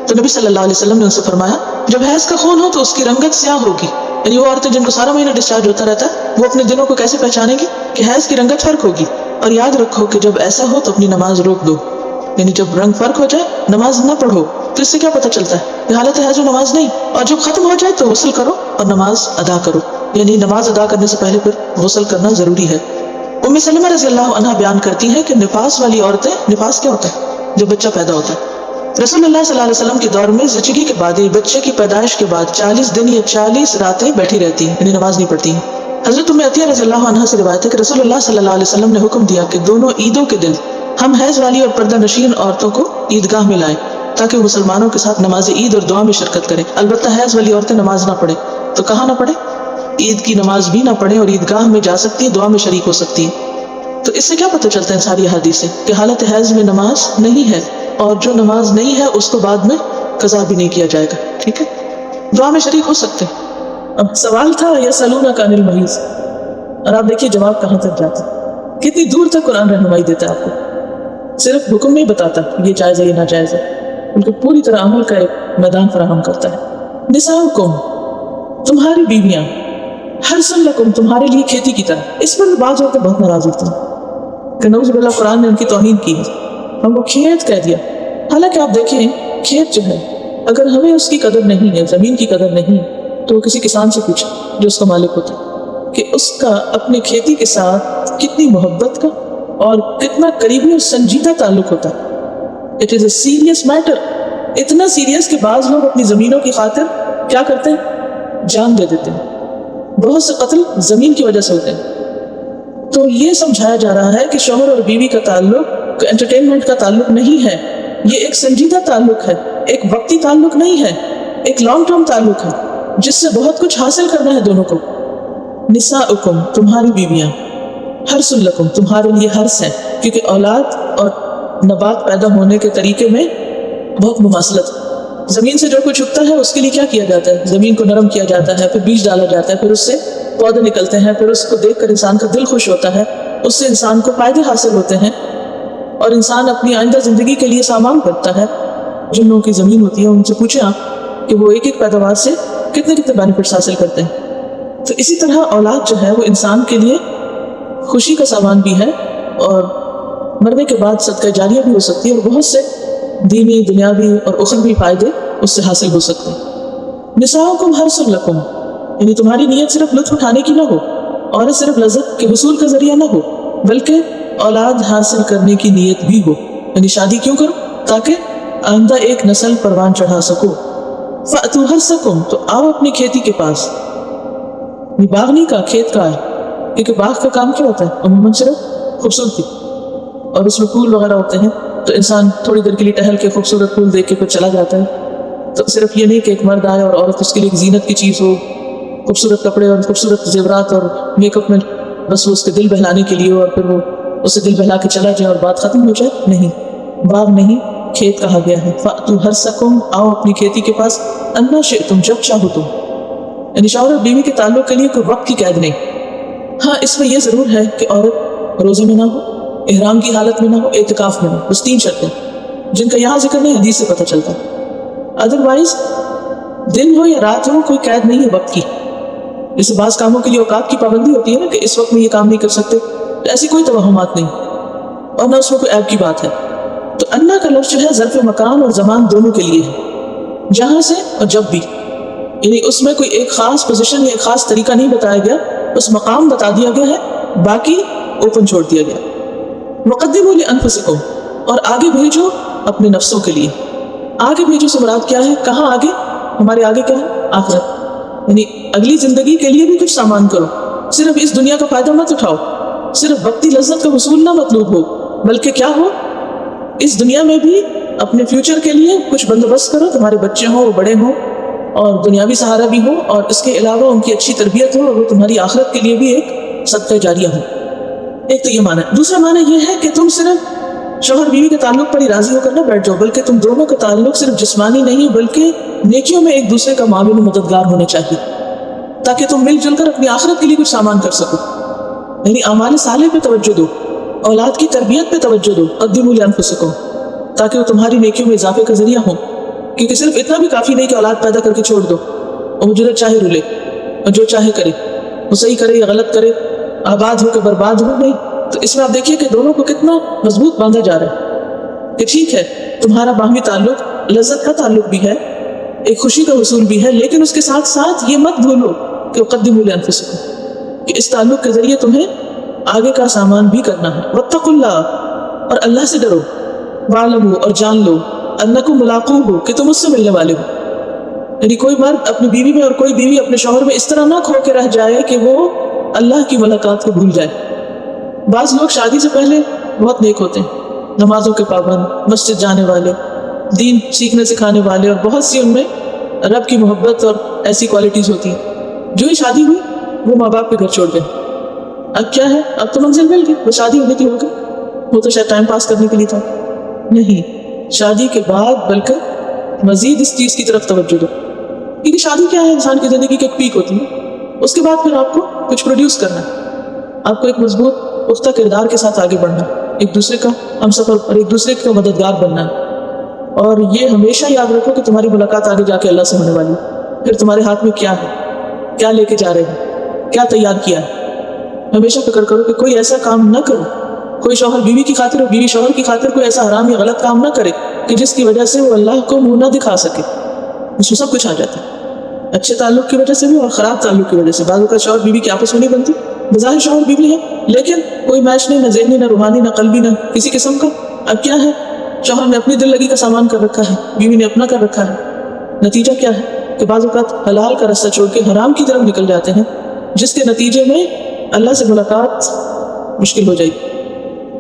تو نبی صلی اللہ علیہ وسلم نے ان سے فرمایا جب حیض کا خون ہو تو اس کی رنگت سیاہ ہوگی. یعنی وہ عورتیں جن کو سارا مہینہ ڈسچارج ہوتا رہتا ہے وہ اپنے دنوں کو کیسے پہچانے گی کہ حیض کی رنگت فرق ہوگی. اور یاد رکھو کہ جب ایسا ہو تو اپنی نماز روک دو، یعنی جب رنگ فرق ہو جائے نماز نہ پڑھو. تو اس سے کیا پتہ چلتا ہے کہ حالت حیض میں نماز نہیں، اور جب ختم ہو جائے تو غسل کرو اور نماز ادا کرو. یعنی نماز ادا کرنے سے پہلے پھر غسل کرنا ضروری ہے. ام سلمہ رضی اللہ عنہا بیان کرتی ہیں کہ نفاس والی عورتیں، نفاس کیا ہوتا ہے؟ جب بچہ پیدا ہوتا ہے. رسول اللہ صلی اللہ علیہ وسلم کے دور میں زچگی کے بعد بچے کی پیدائش کے بعد 40 دن یا 40 راتیں بیٹھی رہتی ہیں، یعنی نماز نہیں پڑھتی ہیں. حضرت ام عطیہ رضی اللہ عنہا سے روایت ہے کہ رسول اللہ صلی اللہ علیہ وسلم نے حکم دیا کہ دونوں عیدوں کے دن ہم حیض والی اور پردہ نشین عورتوں کو عیدگاہ میں لائیں تاکہ وہ مسلمانوں کے ساتھ نماز عید اور دعا میں شرکت کریں. البتہ حیض والی عورتیں نماز نہ پڑھیں. تو کہاں نہ پڑھیں؟ عید کی نماز بھی نہ پڑھیں اور عیدگاہ میں جا سکتی ہیں، دعا میں شریک ہو سکتی ہیں. تو اس سے کیا پتہ چلتا ہے ساری احادیث سے کہ حالت حیض میں نماز نہیں ہے، اور جو نماز نہیں ہے اس کو بعد میں قضا بھی نہیں کیا جائے گا. ٹھیک ہے، دعا میں شریک ہو سکتے ہیں. اب سوال تھا یسألونک عن المحیض، اور آپ دیکھیے جواب کہاں تک جاتا ہے، کتنی دور تک قرآن رہنمائی دیتا ہے آپ کو. صرف حکم نہیں بتاتا یہ جائز ہے یہ ناجائز ہے، بلکہ پوری طرح عمل کا ایک میدان فراہم کرتا ہے. نساؤکم، تمہاری بیویاں، حرث لکم، تمہارے لیے کھیتی کی طرح. اس پر بعض عورتیں بہت ناراض ہوتی ہیں کہ نعوذ باللہ قرآن نے ان کی توہین کی ہے، ہم کو کھیت کہہ دیا. حالانکہ آپ دیکھیں کھیت جو ہے اگر ہمیں اس کی قدر نہیں ہے، زمین کی قدر نہیں، تو کسی کسان سے پوچھیں جو اس کا مالک ہوتا ہے کہ اس کا اپنے کھیتی کے ساتھ کتنی محبت کا اور کتنا قریبی اور سنجیدہ تعلق ہوتا ہے. It is a serious matter, اتنا سیریس کہ بعض لوگ اپنی زمینوں کی خاطر کیا کرتے ہیں، جان دے دیتے ہیں. بہت سے قتل زمین کی وجہ سے ہوتے ہیں. تو یہ سمجھایا جا رہا ہے کہ شوہر اور بیوی کا تعلق انٹرٹینمنٹ کا تعلق نہیں ہے، یہ ایک سنجیدہ تعلق ہے، ایک وقتی تعلق نہیں ہے، ایک لانگ ٹرم تعلق ہے جس سے بہت کچھ حاصل کرنا ہے دونوں کو. نساؤکم، تمہاری بیویاں، حرث لکم، تمہارے لیے حرث ہے، کیونکہ اولاد اور نبات پیدا ہونے کے طریقے میں بہت مماثلت ہے. زمین سے جو کچھ اگتا ہے اس کے لیے کیا کیا جاتا ہے، زمین کو نرم کیا جاتا ہے، پھر بیج ڈالا جاتا ہے، پھر اس سے پودے نکلتے ہیں، پھر اس کو دیکھ کر انسان کا دل خوش ہوتا ہے، اس سے انسان کو فائدے حاصل ہوتے ہیں اور انسان اپنی آئندہ زندگی کے لیے سامان کرتا ہے. جن لوگوں کی زمین ہوتی ہے ان سے پوچھیں آپ کہ وہ ایک ایک پیداوار سے کتنے کتنے بینیفٹس حاصل کرتے ہیں. تو اسی طرح اولاد جو ہے وہ انسان کے لیے خوشی کا سامان بھی ہے اور مرنے کے بعد صدقہ جاریہ بھی ہو سکتی ہے، اور بہت سے دینی، دنیاوی اور اخروی فائدے اس سے حاصل ہو سکتے ہیں. نساؤکم حرث لکم، یعنی تمہاری نیت صرف لطف اٹھانے کی نہ ہو، اور صرف لذت کے حصول کا ذریعہ نہ ہو، بلکہ اولاد حاصل کرنے کی نیت بھی ہو. یعنی شادی کیوں کرو؟ تاکہ آئندہ ایک نسل پروان چڑھا سکو. فأتوا حرثکم، تو آؤ اپنی کھیتی کے پاس. یہ باغ نہیں کا، کھیت کا ہے، کیونکہ باغ کا کام کیا ہوتا ہے؟ عموماً صرف خوبصورتی، اور اس میں پھول وغیرہ ہوتے ہیں تو انسان تھوڑی دیر کے لیے ٹہل کے خوبصورت پھول دیکھ کے پھر چلا جاتا ہے. تو صرف یہ نہیں کہ ایک مرد آئے اور عورت اس کے لیے ایک زینت کی چیز ہو، خوبصورت کپڑے اور خوبصورت زیورات اور میک اپ میں بس وہ اس کے دل بہلانے کے لیے ہو اور پھر وہ اسے دل بہلا کے چلا جائے اور بات ختم ہو جائے؟ نہیں، باغ نہیں کھیت کہا گیا ہے۔ فَأْتُوا حَرْثَكُمْ، آؤ اپنی کھیتی کے پاس، اَنَّا شِئْتُمْ، جب چاہو تم۔ یعنی شوہر اور بیوی کے تعلق کے لیے کوئی وقت کی قید نہیں۔ ہاں اس میں یہ ضرور ہے کہ عورت روزے میں نہ ہو، احرام کی حالت میں نہ ہو، اعتکاف میں نہ ہو، بس 3 شرطیں جن کا یہاں ذکر نہیں، حدیث سے پتہ چلتا ہے۔ ادروائز دن ہو یا رات ہو، کوئی قید نہیں ہے وقت کی۔ جیسے بعض کاموں کے لیے اوقات کی پابندی ہوتی ہے نا کہ اس وقت میں یہ کام نہیں کر سکتے، تو ایسی کوئی توہمات نہیں اور نہ اس میں کوئی عیب کی بات ہے۔ تو انا کا لفظ جو ہے ظرف مکان اور زمان دونوں کے لیے ہے، جہاں سے اور جب بھی، یعنی اس میں کوئی ایک خاص پوزیشن یا ایک خاص طریقہ نہیں بتایا گیا، بس مقام بتا دیا گیا ہے، باقی اوپن چھوڑ دیا گیا۔ وقدموا لانفسکم، اور آگے بھیجو اپنے نفسوں کے لیے۔ آگے بھیجو سے مراد کیا ہے؟ کہاں آگے؟ ہمارے آگے کیا ہے؟ آخرت، یعنی اگلی زندگی کے لیے بھی کچھ سامان کرو۔ صرف اس دنیا کا فائدہ مت اٹھاؤ، صرف وقتی لذت کا حصول نہ مطلوب ہو، بلکہ کیا ہو، اس دنیا میں بھی اپنے فیوچر کے لیے کچھ بندوبست کرو، تمہارے بچے ہوں، وہ بڑے ہوں اور دنیاوی سہارا بھی ہو، اور اس کے علاوہ ان کی اچھی تربیت ہو اور وہ تمہاری آخرت کے لیے بھی ایک صدقہ جاریہ ہو۔ ایک تو یہ معنی ہے۔ دوسرا معنی یہ ہے کہ تم صرف شوہر بیوی کے تعلق پر ہی راضی ہو کر نہ بیٹھ جاؤ، بلکہ تم دونوں کا تعلق صرف جسمانی نہیں بلکہ نیکیوں میں ایک دوسرے کا معاون و مددگار ہونا چاہیے، تاکہ تم مل جل کر اپنی آخرت کے لیے کچھ سامان کر سکو۔ یعنی اعمال صالح پہ توجہ دو، اولاد کی تربیت پہ توجہ دو، قدموا لانفسکم، تاکہ وہ تمہاری نیکیوں میں اضافے کا ذریعہ ہوں۔ کیونکہ صرف اتنا بھی کافی نہیں کہ اولاد پیدا کر کے چھوڑ دو اور وہ جدھر چاہے رولے اور جو چاہے کرے، وہ صحیح کرے یا غلط کرے، آباد ہو کہ برباد ہو، نہیں۔ تو اس میں آپ دیکھیے کہ دونوں کو کتنا مضبوط باندھا جا رہا ہے کہ ٹھیک ہے تمہارا باہمی تعلق لذت کا تعلق بھی ہے، ایک خوشی کا حصول بھی ہے، لیکن اس کے ساتھ ساتھ یہ مت بھولو کہ قدموا لانفسکم، کہ اس تعلق کے ذریعے تمہیں آگے کا سامان بھی کرنا ہے۔ واتقوا اللہ، اور اللہ سے ڈرو، واعلموا، اور جان لو، انکم ملاقوہ، کہ تم اس سے ملنے والے ہو۔ یعنی کوئی مرد اپنی بیوی میں اور کوئی بیوی اپنے شوہر میں اس طرح نہ کھو کے رہ جائے کہ وہ اللہ کی ملاقات کو بھول جائے۔ بعض لوگ شادی سے پہلے بہت نیک ہوتے ہیں، نمازوں کے پابند، مسجد جانے والے، دین سیکھنے سکھانے والے، اور بہت سی ان میں رب کی محبت اور ایسی کوالٹیز ہوتی ہیں۔ جو ہی شادی ہوئی وہ ماں باپ کے گھر چھوڑ گئے۔ اب کیا ہے؟ اب تو منزل مل گئی، وہ شادی ہونے کی ہو گئی، وہ تو شاید ٹائم پاس کرنے کے لیے تھا۔ نہیں، شادی کے بعد بلکہ مزید اس چیز کی طرف توجہ دو، کیونکہ شادی کیا ہے؟ انسان کی زندگی کی ایک پیک ہوتی ہے، اس کے بعد پھر آپ کو کچھ پروڈیوس کرنا ہے، آپ کو ایک مضبوط پختہ کردار کے ساتھ آگے بڑھنا، ایک دوسرے کا ہم سفر اور ایک دوسرے کا مددگار بننا ہے۔ اور یہ ہمیشہ یاد رکھو کہ تمہاری ملاقات آگے جا کے اللہ سے ہونے والی ہے۔ پھر تمہارے ہاتھ میں کیا ہے، کیا لے کے جا رہے ہیں، کیا تیار کیا ہے۔ ہمیشہ فکر کرو کہ کوئی ایسا کام نہ کرو، کوئی شوہر بیوی کی خاطر اور بیوی شوہر کی خاطر کوئی ایسا حرام یا غلط کام نہ کرے کہ جس کی وجہ سے وہ اللہ کو منہ نہ دکھا سکے۔ اس میں سب کچھ آ جاتا ہے، اچھے تعلق کی وجہ سے بھی اور خراب تعلق کی وجہ سے۔ بعض اوقات شوہر بیوی کی آپس میں نہیں بنتی، بظاہر شوہر بیوی ہے لیکن کوئی میچ نہیں، نہ ذہنی، نہ روحانی، نہ قلبی، نہ کسی قسم کا۔ اب کیا ہے؟ شوہر نے اپنی دل لگی کا سامان کر رکھا ہے، بیوی نے اپنا کر رکھا ہے۔ نتیجہ کیا ہے کہ بعض اوقات حلال کا رستہ چھوڑ کے حرام کی طرف نکل جاتے ہیں، جس کے نتیجے میں اللہ سے ملاقات مشکل ہو جائے گی۔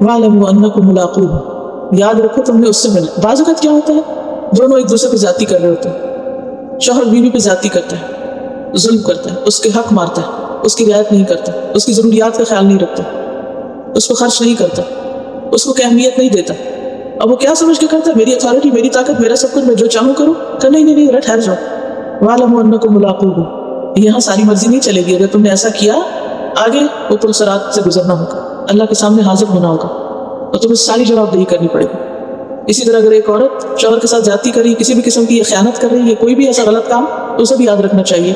وَاعْلَمُوا أَنَّكُمْ مُلَاقُوهُ، یاد رکھو تم نے اس سے ملنا۔ بعض اوقات کیا ہوتا ہے؟ دونوں ایک دوسرے پہ زیادتی کر رہے ہوتے ہیں، شوہر بیوی پہ زیادتی کرتا ہے، ظلم کرتا ہے، اس کے حق مارتا ہے، اس کی رعایت نہیں کرتا، اس کی ضروریات کا خیال نہیں رکھتا، اس کو خرچ نہیں کرتا، اس کو اہمیت نہیں دیتا۔ اب وہ کیا سمجھ کے کرتا ہے؟ میری اتھارٹی، میری طاقت، میرا سب کچھ، میں جو چاہوں کروں۔ کہ نہیں نہیں نہیں، ٹھہر جاؤ۔ وَاعْلَمُوا أَنَّكُمْ مُلَاقُوهُ، یہاں ساری مرضی نہیں چلے گی۔ اگر تم نے ایسا کیا، آگے وہ پل صراط سے گزرنا ہوگا، اللہ کے سامنے حاضر ہونا ہوگا اور تمہیں ساری جواب دہی کرنی پڑے گی۔ اسی طرح اگر ایک عورت شوہر کے ساتھ زیادتی کر رہی ہے، کسی بھی قسم کی خیانت کر رہی ہے، کوئی بھی ایسا غلط کام، تو اسے بھی یاد رکھنا چاہیے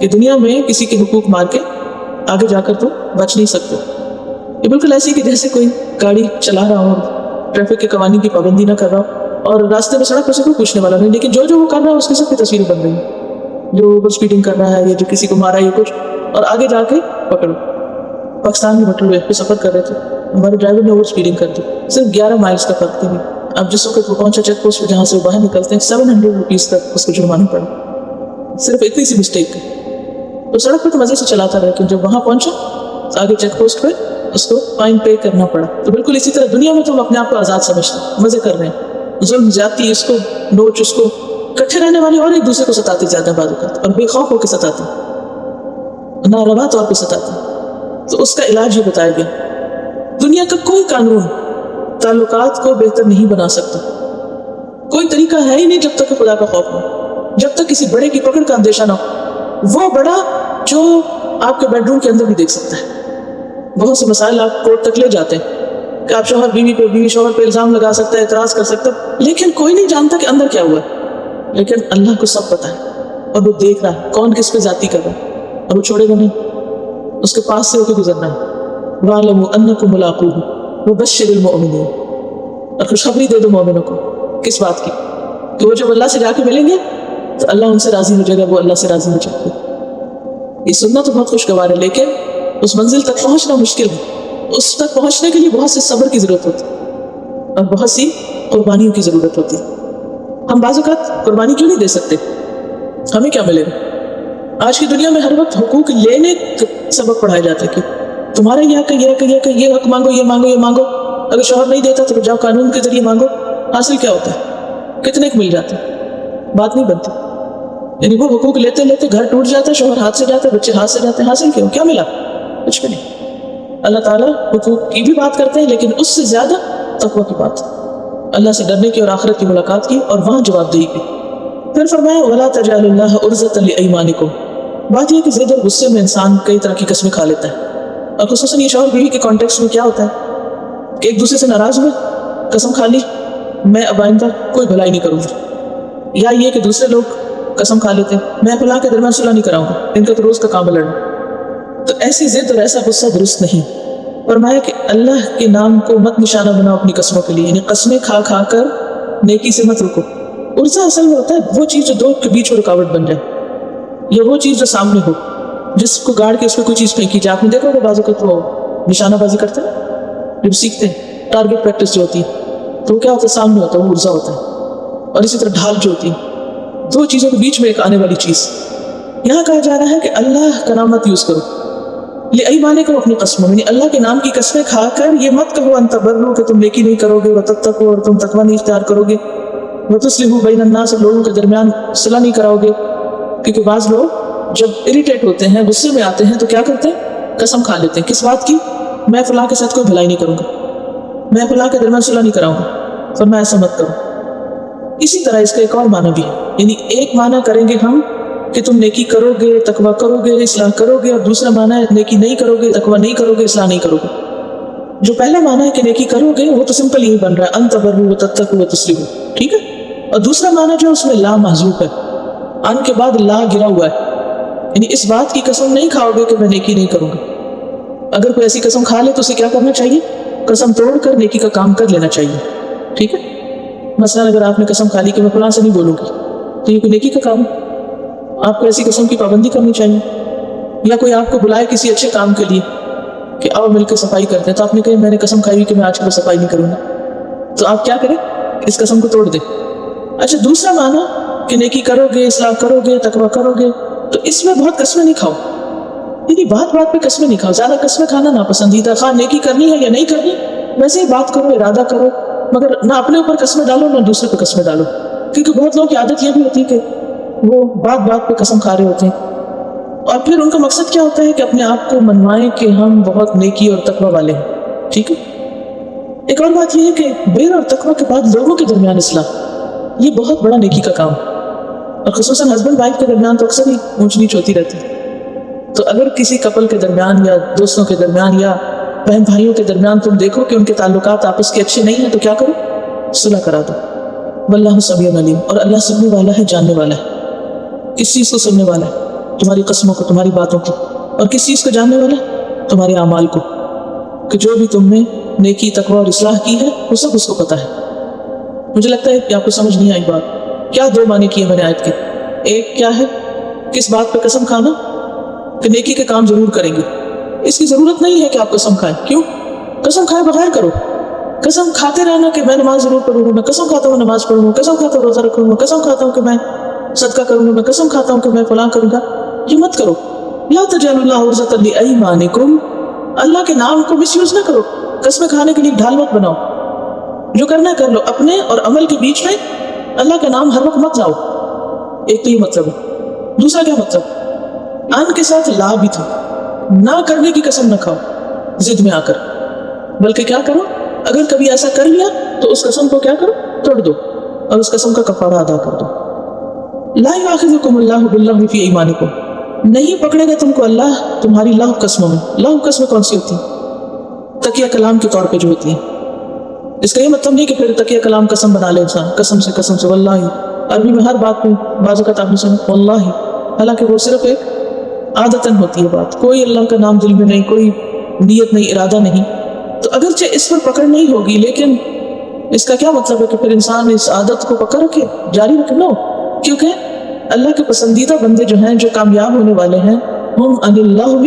کہ دنیا میں کسی کے حقوق مار کے آگے جا کر تو بچ نہیں سکتے۔ یہ بالکل ایسی کہ جیسے کوئی گاڑی چلا رہا ہو، ٹریفک کے قوانین کی پابندی نہ کر رہا ہو، اور راستے میں سڑک پر سے کوئی پوچھنے والا نہیں، لیکن جو وہ کر رہا ہے اس کی سب کی تصویریں بن رہی ہیں، جو اوور اسپیڈنگ کر رہا ہے یا جو کسی کو مارا ہے یا کچھ، اور آگے جا کے پکڑو۔ پاکستان میں موٹر وے پہ سفر کر رہے تھے، ہمارے ڈرائیور نے اوور اسپیڈنگ کر دی، صرف 11 مائلس کا فرق تھی۔ اب جس وقت وہ پہنچا چیک پوسٹ پہ جہاں سے وہ باہر نکلتے ہیں، 700 روپیز تک اس کو جرمانہ پڑا، صرف اتنی سی مسٹیک کا۔ تو سڑک پہ تو مزے سے چلاتا رہا، لیکن جب وہاں پہنچا آگے چیک پوسٹ پہ اس کو فائن پے کرنا پڑا۔ تو بالکل اسی طرح دنیا میں تم اپنے آپ کو آزاد سمجھتے ہیں، مزے کر رہے ہیں، ظلم زیادتی اس کو، نوچ اس کو، کٹھے رہنے والے اور ایک دوسرے کو ستاتے زیادہ بعض اوقات، اور بے خوف ہو کے ستاتے ہیں، ناروا طور پہ ستاتے ہیں۔ تو اس کا علاج یہ بتایا گیا۔ دنیا کا کوئی قانون تعلقات کو بہتر نہیں بنا سکتا. کوئی طریقہ ہے ہی نہیں جب تک کہ خدا کا خوف ہو, جب تک کسی بڑے کی پکڑ کا اندیشہ نہ ہو. وہ بڑا جو آپ کے بیڈ روم کے اندر بھی دیکھ سکتا ہے. بہت سے مسائل آپ کورٹ تک لے جاتے ہیں کہ آپ شوہر بیوی پہ, بیوی شوہر پہ الزام لگا سکتا ہے, اعتراض کر سکتا ہے, لیکن کوئی نہیں جانتا کہ اندر کیا ہوا ہے. لیکن اللہ کو سب پتہ ہے اور وہ دیکھ رہا ہے کون کس پہ زیادتی کر رہا ہے, اور وہ چھوڑے گا نہیں, اس کے پاس سے ہو کے گزرنا ہے. وَاعْلَمُوا أَنَّكُمْ مُلَاقُوهُ وَبَشِّرِ الْمُؤْمِنِينَ. اور خوشخبری دے دو مومنوں کو. کس بات کی؟ کہ وہ جب اللہ سے جا کے ملیں گے تو اللہ ان سے راضی ہو جائے گا, وہ اللہ سے راضی ہو جائے گا. یہ سننا تو بہت خوشگوار ہے, لیکن اس منزل تک پہنچنا مشکل ہے. اس تک پہنچنے کے لیے بہت سے صبر کی ضرورت ہوتی ہے اور بہت سی قربانیوں کی ضرورت ہوتی ہے. ہم بعض اوقات قربانی کیوں نہیں دے سکتے؟ ہمیں کیا ملے گا؟ آج کی دنیا میں ہر وقت حقوق لینے کے سبق پڑھائے جاتے ہیں کہ تمہارا یہ حق ہے, یہ حق ہے, یہ حق ہے, یہ حق مانگو, یہ مانگو, یہ مانگو. اگر شوہر نہیں دیتا تو جاؤ قانون کے ذریعے مانگو. حاصل کیا ہوتا ہے؟ کتنے کو مل جاتے ہیں, بات نہیں بنتی. یعنی وہ حقوق لیتے لیتے گھر ٹوٹ جاتا ہے, شوہر ہاتھ سے جاتا ہے, بچے ہاتھ سے جاتے ہیں. حاصل کیا ملا؟ کچھ بھی نہیں. اللہ تعالیٰ حقوق کی بھی بات کرتے ہیں, لیکن اس سے زیادہ تقویٰ کی بات, اللہ سے ڈرنے کی اور آخرت کی ملاقات کی, اور وہاں جواب دہی کی. پھر فرمایا وَلَا تَجْعَلُوا اللَّهَ عُرْضَةً لِأَيْمَانِكُمْ. بات یہ کہ زد اور غصے میں انسان کئی طرح کی قسمیں کھا لیتا ہے, اور خصوصاً یہ شوہر بیوی کے کانٹیکس میں کیا ہوتا ہے کہ ایک دوسرے سے ناراض ہوئے, قسم کھا لی میں اب آئندہ کوئی بھلائی نہیں کروں گا, یا یہ کہ دوسرے لوگ قسم کھا لیتے میں فلاں کے درمیان صلح نہیں کراؤں گا, ان کا تو روز کا کام ہے لڑنا. تو ایسی ضد اور ایسا غصہ درست نہیں. فرمایا کہ اللہ کے نام کو مت نشانہ بناؤ اپنی قسموں کے لیے, یعنی قسمیں کھا کھا کر نیکی سے مت رکو. عرضہ اصل میں ہوتا ہے وہ چیز جو دو کے بیچ میں رکاوٹ بن جائے, یا وہ چیز جو سامنے ہو جس کو گاڑ کے اس پہ کوئی چیز پھینکی جائے. آپ نے دیکھا ہوگا بعض اوقات وہ نشانہ بازی کرتے ہیں جب سیکھتے ہیں, ٹارگیٹ پریکٹس جو ہوتی ہے تو وہ کیا ہوتا ہے, سامنے ہوتا ہے وہ عرضہ ہوتا ہے. اور اسی طرح ڈھال جو ہوتی ہے, دو چیزوں کے بیچ میں ایک آنے والی چیز. یہاں کہا جا رہا ہے کہ اللہ کا نام مت یوز کرو لِأَيْمَانِكُمْ اپنی قسموں, یعنی اللہ کے نام کی قسمیں کھا کر یہ مت کہو ان تبروا کہ تم نیکی نہیں کرو گے, وتتقوا اور تم تقوی نہیں اختیار کرو گے, وتصلحوا بین الناس اور لوگوں کے درمیان صلح نہیں کراؤ گے. کیونکہ بعض لوگ جب اریٹیٹ ہوتے ہیں, غصے میں آتے ہیں, تو کیا کرتے ہیں, قسم کھا لیتے ہیں. کس بات کی؟ میں فلاں کے ساتھ کوئی بھلائی نہیں کروں گا, میں فلاں کے درمیان صلح نہیں کراؤں گا, فرمایا ایسا مت کرو. اسی طرح اس کا ایک اور معنی بھی ہے, یعنی ایک معنی کریں گے ہم کہ تم نیکی کرو گے, تقویٰ کرو گے, اصلاح کرو گے, اور دوسرا معنی ہے نیکی نہیں کرو گے, تقویٰ نہیں کرو گے, اصلاح نہیں کرو گے. جو پہلا معنی ہے کہ نیکی کرو گے وہ تو سمپل یہی بن رہا ہے ان تبروا وتتقوا وتصلحوا, ٹھیک ہے. اور دوسرا معنی جو اس میں لا محذوف ہے, ان کے بعد لا گرا ہوا ہے, یعنی اس بات کی قسم نہیں کھاؤ گے کہ میں نیکی نہیں کروں گا. اگر کوئی ایسی قسم کھا لے تو اسے کیا کرنا چاہیے, قسم توڑ کر نیکی کا کام کر لینا چاہیے, ٹھیک ہے. مثلا اگر آپ نے قسم کھا لی کہ میں فلاں سے نہیں بولوں گی, تو یہ کوئی نیکی کا کام ہے, آپ کو ایسی قسم کی پابندی کرنی چاہیے. یا کوئی آپ کو بلائے کسی اچھے کام کے لیے کہ آؤ مل کے صفائی کرتے ہیں, تو آپ نے کہا میں نے قسم کھائی ہوئی کہ میں آج کل صفائی نہیں کروں گا, تو آپ کیا کریں, اس قسم کو توڑ دیں. اچھا دوسرا معنی کہ نیکی کرو گے, اصلاح کرو گے, تقویٰ کرو گے, تو اس میں بہت قسمیں نہیں کھاؤ, یعنی بات بات پہ قسمیں نہیں کھاؤ. زیادہ قسمیں کھانا ناپسندیدہ, خواہ نیکی کرنی ہے یا نہیں کرنی, ویسے ہی بات کرو, ارادہ کرو, مگر نہ اپنے اوپر قسمیں ڈالو نہ دوسرے پہ قسمیں ڈالو. کیونکہ بہت لوگوں کی عادت یہ بھی ہوتی ہے کہ وہ بات بات پہ قسم کھا رہے ہوتے ہیں, اور پھر ان کا مقصد کیا ہوتا ہے کہ اپنے آپ کو منوائیں کہ ہم بہت نیکی اور تقویٰ والے ہیں, ٹھیک ہے. ایک اور بات یہ ہے کہ بر اور تقویٰ کے بعد لوگوں کے درمیان اصلاح, یہ بہت بڑا نیکی کا کام, اور خصوصاً ہسبینڈ وائف کے درمیان تو اکثر ہی اونچ نیچ ہوتی رہتی ہے. تو اگر کسی کپل کے درمیان یا دوستوں کے درمیان یا بہن بھائیوں کے درمیان تم دیکھو کہ ان کے تعلقات آپس کے اچھے نہیں ہیں, تو کیا کرو, صلح کرا دو. واللہ سمیع علیم, اور اللہ سننے والا ہے, جاننے والا ہے. کس چیز کو سننے والا ہے, تمہاری قسموں کو, تمہاری باتوں کو. اور کس چیز کو جاننے والا ہے, تمہارے اعمال کو, کہ جو بھی تم نے نیکی, تقویٰ اور اصلاح کی ہے وہ سب اس کو پتہ ہے. مجھے لگتا ہے کہ آپ کو سمجھ نہیں آئی بات. کیا دو معنی کیے میں نے آیت کے, ایک کیا ہے, کس بات پہ قسم کھانا کہ نیکی کے کام ضرور کریں گے, اس کی ضرورت نہیں ہے کہ آپ قسم کھائیں. کیوں, قسم کھائے بغیر کرو. قسم کھاتے رہنا کہ میں نماز ضرور پڑھوں گا, میں قسم کھاتا ہوں نماز پڑھوں گا, قسم کھاتا ہوں روزہ رکھوں گا, قسم کھاتا ہوں کہ میں صدقہ کروں گا, میں قسم کھاتا ہوں کہ میں فلاں کروں گا, یہ مت کرو. لا تجعلوا اللہ عرضة لأیمانکم, اللہ کے نام کو مس یوز نہ کرو, قسمیں کھانے کے لیے ڈھال مت بناؤ. جو کرنا کر لو, اپنے اور عمل کے بیچ میں اللہ کا نام ہر وقت مت لاؤ. ایک تو یہ مطلب ہے. دوسرا کیا مطلب, ان کے ساتھ لا بھی تھا, نہ کرنے کی قسم نہ کھاؤ ضد میں آ کر. بلکہ کیا کرو، اگر کبھی ایسا کر لیا تو اس قسم کو کیا کرو، توڑ دو اور اس قسم کا کفارہ ادا کر دو۔ لا یؤاخذکم اللہ باللغو فی ایمانکم، نہیں پکڑے گا تم کو اللہ تمہاری لغو قسموں میں۔ لغو قسمیں کون سی ہوتی ہیں؟ تکیہ کلام کے طور پہ جو ہوتی ہیں۔ اس کا یہ مطلب نہیں کہ پھر تکیہ کلام قسم بنا لے انسان، قسم سے واللہ، عربی میں ہر بات میں بعض اوقات آپ نے سنا واللہ، حالانکہ وہ صرف ایک عادتاً ہوتی ہے بات، کوئی اللہ کا نام دل میں نہیں، کوئی نیت نہیں، ارادہ نہیں۔ تو اگرچہ اس پر پکڑ نہیں ہوگی، لیکن اس کا کیا مطلب ہے کہ پھر انسان اس عادت کو پکڑ کے جاری رکھ لو، کیونکہ اللہ کے پسندیدہ بندے جو ہیں، جو کامیاب ہونے والے ہیں، ہم عن اللغو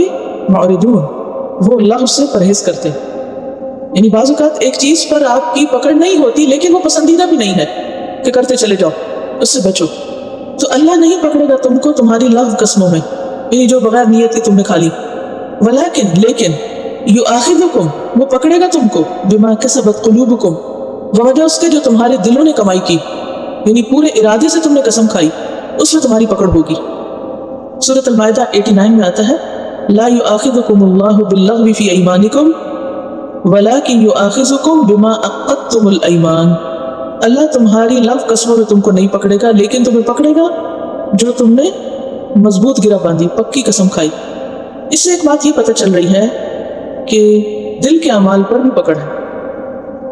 معرضون، وہ لغو سے پرہیز کرتے ہیں۔ یعنی بعض اوقات ایک چیز پر آپ کی پکڑ نہیں ہوتی لیکن وہ پسندیدہ بھی نہیں ہے کہ کرتے چلے جاؤ، اس سے بچو۔ تو اللہ نہیں پکڑے گا تم کو تمہاری لغو قسموں میں، یعنی جو بغیر نیت کی تم نے کھا لی۔ لیکن یؤاخذکم، وہ پکڑے گا تم کو بما کسبت قلوبکم، بوجہ اس کے جو تمہارے دلوں نے کمائی کی، یعنی پورے ارادے سے تم نے قسم کھائی، اس میں تمہاری پکڑ ہوگی۔ سورۃ المائدہ 89 میں آتا ہے لا یؤاخذکم اللہ باللغو فی ایمانکم ولکن یؤاخذکم بما عقدتم الایمان، اللہ تمہاری لغو قسموں میں تم کو نہیں پکڑے گا، لیکن تمہیں پکڑے گا جو تم نے مضبوط گرہ باندھی، پکی قسم کھائی۔ اس سے ایک بات یہ پتہ چل رہی ہے کہ دل کے اعمال پر بھی پکڑ ہے۔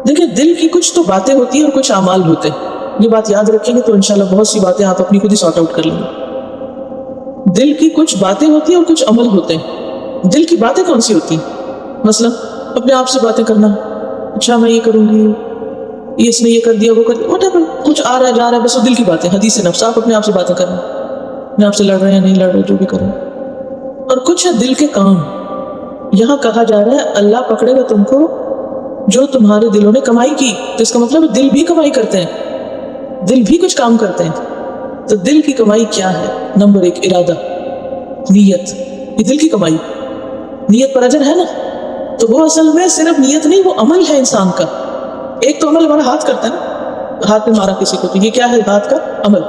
دیکھیں، دل کی کچھ تو باتیں ہوتی ہیں اور کچھ اعمال ہوتے ہیں، یہ بات یاد رکھیں گے تو انشاءاللہ بہت سی باتیں آپ اپنی خود ہی سارٹ آؤٹ کر لیں گے۔ دل کی کچھ باتیں ہوتی ہیں اور کچھ عمل ہوتے ہیں۔ دل کی باتیں کون سی ہوتی ہیں؟ مثلا اپنے آپ سے باتیں کرنا، اچھا میں یہ کروں گی، یہ اس نے یہ کر دیا، وہ کر دیا، whatever، کچھ آ رہا ہے جا رہا ہے، بس وہ دل کی باتیں، حدیث نفس، آپ اپنے آپ سے باتیں کرنا، میں آپ سے لڑ رہے ہیں نہیں لڑ رہے، جو بھی کریں۔ اور کچھ ہے دل کے کام، یہاں کہا جا رہا ہے اللہ پکڑے گا تم کو جو تمہارے دلوں نے کمائی کی، تو اس کا مطلب دل بھی کمائی کرتے ہیں، دل بھی کچھ کام کرتے ہیں۔ تو دل کی کمائی کیا ہے؟ نمبر 1 ارادہ، نیت، یہ دل کی کمائی، نیت پر اجر ہے نا، تو وہ اصل میں صرف نیت نہیں، وہ عمل ہے انسان کا۔ ایک تو عمل ہمارا ہاتھ کرتا ہے نا، ہاتھ میں مارا کسی کو، تو یہ کیا ہے؟ ہاتھ کا عمل۔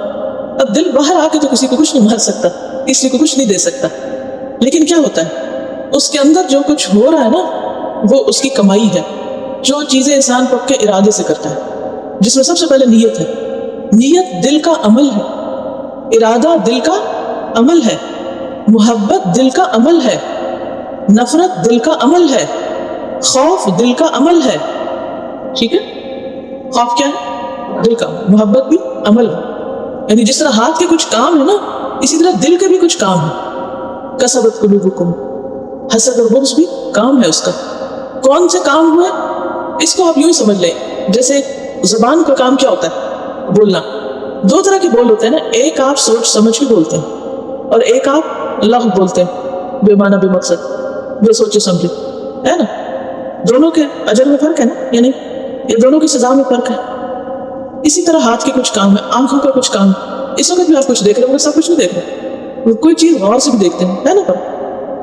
اب دل باہر آ کے تو کسی کو کچھ نہیں مار سکتا، کسی کو کچھ نہیں دے سکتا، لیکن کیا ہوتا ہے اس کے اندر جو کچھ ہو رہا ہے نا، وہ اس کی کمائی ہے۔ جو چیزیں انسان پکے ارادے سے کرتا ہے، جس میں سب سے پہلے نیت ہے۔ نیت دل کا عمل ہے، ارادہ دل کا عمل ہے، محبت دل کا عمل ہے، نفرت دل کا عمل ہے، خوف دل کا عمل ہے۔ ٹھیک ہے، خوف کیا ہے؟ دل کا، محبت بھی عمل ہے۔ یعنی جس طرح ہاتھ کے کچھ کام ہے نا، اسی طرح دل کے بھی کچھ کام ہے۔ کسبت قلوبکم، حسد اور بغض بھی کام ہے اس کا۔ کون سے کام ہوئے؟ اس کو آپ یوں ہی سمجھ لیں، جیسے زبان کا کام کیا ہوتا ہے؟ بولنا۔ 2 طرح کے بول ہوتے ہیں نا، ایک آپ سوچ سمجھ کے بولتے ہیں اور ایک آپ لغو بولتے ہیں، بے معنی بے مقصد، بے سوچے سمجھے، ہے نا؟ دونوں کے اجر میں فرق ہے نا، یعنی یہ دونوں کی سزا میں فرق ہے۔ اسی طرح ہاتھ کے کچھ کام ہے، آنکھوں کا کچھ کام، اس وقت بھی آپ کچھ دیکھ رہے ہوں گے، سب کچھ نہیں دیکھ رہے، کوئی چیز غور سے بھی دیکھتے ہیں، ہے نا؟ پر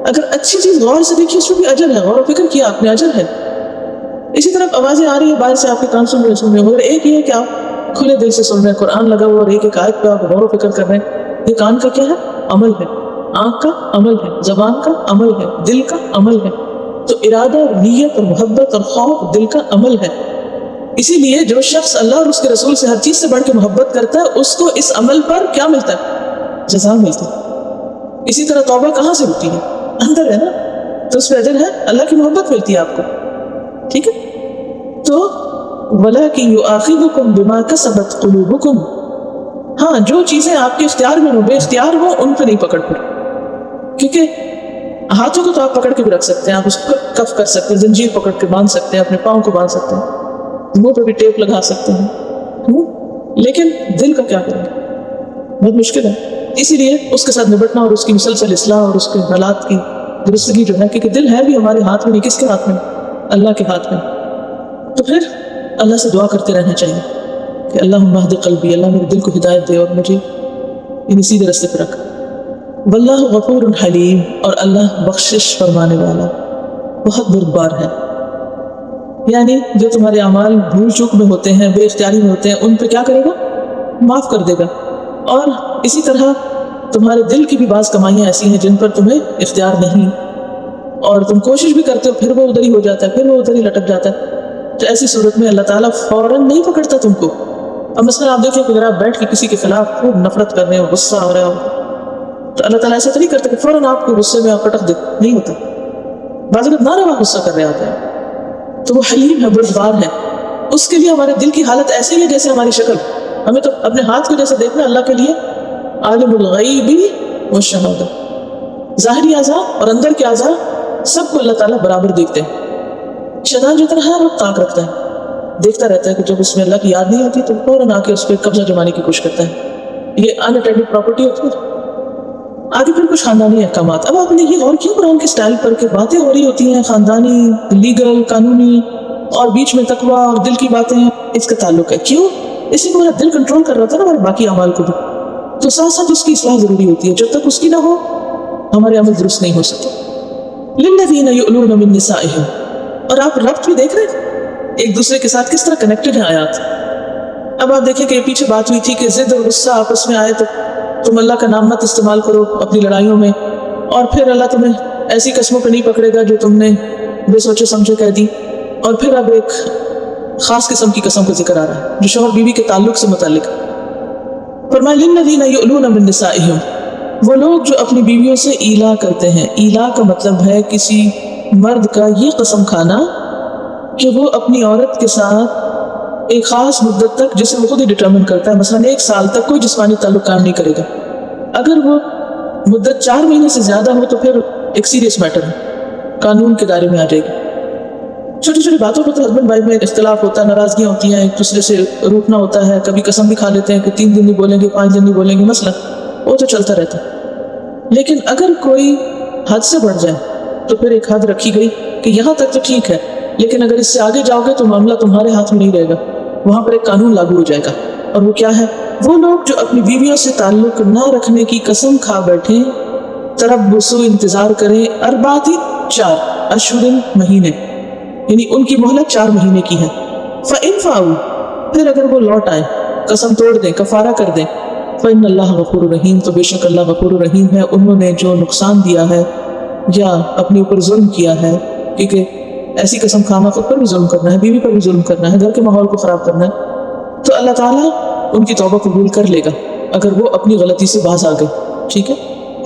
اگر اچھی چیز غور سے دیکھی، اس میں بھی اجر ہے، غور و فکر کیا آپ نے، اجر ہے۔ اسی طرح آوازیں آ رہی ہے باہر سے، آپ کے کان سن رہے ہیں، مگر ایک یہ ہے کہ آپ کھلے دل سے سن رہے ہیں، قرآن لگا ہوا، اور ایک ایک آیت پہ آپ غور و فکر کر رہے ہیں۔ یہ کان کا کیا ہے؟ عمل ہے، آنکھ کا عمل ہے، زبان کا عمل ہے، دل کا عمل ہے۔ تو ارادہ اور نیت اور محبت اور خوف دل کا عمل ہے۔ اسی لیے جو شخص اللہ اور اس کے رسول سے ہر چیز سے بڑھ کے محبت کرتا ہے، اس کو اس عمل پر کیا ملتا ہے؟ جزا ملتی ہے۔ اسی طرح توبہ کہاں سے ہوتی ہے؟ اندر ہے نا، تو اس پہ اجر ہے، اللہ کی محبت ملتی ہے آپ کو۔ ٹھیک ہے، تو وَلَٰكِن يُؤَاخِذُكُم بِمَا كَسَبَتْ قُلُوبُكُم، ہاں جو چیزیں آپ کے اختیار میں ہوں، بے اختیار ہوں، ان پہ نہیں پکڑ پھر، کیونکہ ہاتھوں کو تو آپ پکڑ کے بھی رکھ سکتے ہیں، آپ اس کو کف کر سکتے ہیں، زنجیر پکڑ کے باندھ سکتے ہیں، اپنے پاؤں کو باندھ سکتے ہیں، منہ پہ بھی ٹیپ لگا سکتے ہیں، لیکن دل کا کیا کریں گے؟ بہت مشکل ہے۔ اسی لیے اس کے ساتھ نبٹنا اور اس کی مسلسل اصلاح اور اس کے حالات کی درستگی جو ہے، کیونکہ دل ہے بھی ہمارے ہاتھ میں نہیں، کس کے ہاتھ میں؟ اللہ کے ہاتھ میں۔ تو پھر اللہ سے دعا کرتے رہنا چاہیے کہ اللہم اہد قلبی، اللہ میرے دل کو ہدایت دے اور مجھے انہی سیدھے راستے پر رکھ۔ واللہ غفور حلیم، اور اللہ بخشش فرمانے والا، بہت بردبار ہے۔ یعنی جو تمہارے اعمال بھول چوک میں ہوتے ہیں، بے اختیاری میں ہوتے ہیں، ان پہ کیا کرے گا؟ معاف کر دے گا۔ اور اسی طرح تمہارے دل کی بھی بعض کمائیاں ایسی ہیں جن پر تمہیں اختیار نہیں، اور تم کوشش بھی کرتے ہو پھر وہ ادھر ہی ہو جاتا ہے، پھر وہ ادھر ہی لٹک جاتا ہے، تو ایسی صورت میں اللہ تعالیٰ فوراً نہیں پکڑتا تم کو. اب مثلا آپ دیکھیں کہ اگر آپ بیٹھ کے کسی کے خلاف خوب نفرت کر رہے ہو، غصہ ہو رہا ہو، تو اللہ تعالیٰ ایسا تو نہیں کرتا کہ فوراً آپ کو غصے میں آپ پٹک دے، نہیں ہوتا. بعض اوقات نہ روا غصہ کر رہے ہوتے ہیں، تو وہ حلیم ہے، بردبار ہے. اس کے لیے ہمارے دل کی حالت ایسی ہے جیسے ہماری شکل. ہمیں تو اپنے ہاتھ کو جیسے دیکھنا، اللہ کے لیے عالم الغیب والشہادہ، ظاہری اعضاء اور اندر کے اعضاء سب کو اللہ تعالیٰ برابر دیکھتے ہیں. شیطان جو طرح ہر وقت تاک رکھتا ہے، دیکھتا رہتا ہے کہ جب اس میں اللہ کی یاد نہیں ہوتی تو فوراً آ کے اس پہ قبضہ جمانے کی کوشش کرتا ہے. یہ اناٹینڈڈ پراپرٹی ہوتی ہے. آگے پھر کچھ خاندانی احکامات. اب آپ نے یہ غور کیا قرآن کے سٹائل پر کہ باتیں ہو رہی ہوتی ہیں خاندانی، لیگل، قانونی، اور بیچ میں تقویٰ اور دل کی باتیں ہیں. اس کا تعلق ہے کیوں؟ اس لیے ہمارا دل کنٹرول کر رہا تھا نا ہمارے باقی اعمال کو بھی، تو ساتھ ساتھ اس کی اصلاح ضروری ہوتی ہے. جب تک اس کی نہ ہو ہمارے عمل درست نہیں ہو سکتے. للذین یؤلون من نسائہم. اور آپ ربط بھی دیکھ رہے ہیں ایک دوسرے کے ساتھ کس طرح کنیکٹڈ ہیں آیات. اب آپ دیکھیں کہ پیچھے بات ہوئی تھی کہ ضد اور غصہ آپس میں آئے تو تم اللہ کا نام مت استعمال کرو اپنی لڑائیوں میں، اور پھر اللہ تمہیں ایسی قسموں پہ نہیں پکڑے گا جو تم نے بے سوچے سمجھے کہہ دی. اور پھر اب ایک خاص قسم کی قسم کا ذکر آ رہا ہے جو شوہر بیوی کے تعلق سے متعلق ہے. فرمایا للذین یؤلون من نسائہم. وہ لوگ جو اپنی بیویوں سے ایلا کرتے ہیں. ایلا کا مطلب ہے کسی مرد کا یہ قسم کھانا کہ وہ اپنی عورت کے ساتھ ایک خاص مدت تک، جسے وہ خود ہی ڈٹرمن کرتا ہے، مثلا 1 سال تک کوئی جسمانی تعلق قائم نہیں کرے گا. اگر وہ مدت 4 مہینے سے زیادہ ہو تو پھر ایک سیریس میٹر ہے، قانون کے دائرے میں آ جائے گی. چھوٹی چھوٹی باتوں پر تو ہسبینڈ وائف میں اختلاف ہوتا ہے، ناراضگیاں ہوتی ہیں، ایک دوسرے سے روٹنا ہوتا ہے، کبھی قسم بھی کھا لیتے ہیں کہ 3 دن نہیں بولیں گے، 5 دن نہیں بولیں گے، مثلا وہ تو چلتا رہتا ہے. لیکن اگر کوئی حد سے بڑھ جائے تو پھر ایک حد رکھی گئی کہ یہاں تک تو ٹھیک ہے، لیکن اگر اس سے آگے جاؤ گے تو معاملہ تمہارے ہاتھ میں نہیں رہے گا، وہاں پر ایک قانون لاگو ہو جائے گا. اور وہ کیا ہے؟ وہ لوگ جو اپنی بیویوں سے تعلق نہ رکھنے کی قسم کھا بیٹھے، تربصوا انتظار کریں، 4 اشہر مہینے، یعنی ان کی مہلت 4 مہینے کی ہے. فَإِنْ فَاؤوا. پھر اگر وہ لوٹ آئے، قسم توڑ دیں، کفارہ کر دیں، فَإِنَّ اللَّهَ غَفُورٌ رَحِيمٌ. تو بے شک اللہ غفور رحیم ہے. انہوں نے جو نقصان دیا ہے یا اپنے اوپر ظلم کیا ہے، کیونکہ ایسی قسم کھانا خود پر بھی ظلم کرنا ہے، بیوی پر بھی ظلم کرنا ہے، گھر کے ماحول کو خراب کرنا ہے، تو اللہ تعالیٰ ان کی توبہ قبول کر لے گا اگر وہ اپنی غلطی سے باز آ گئے. ٹھیک ہے،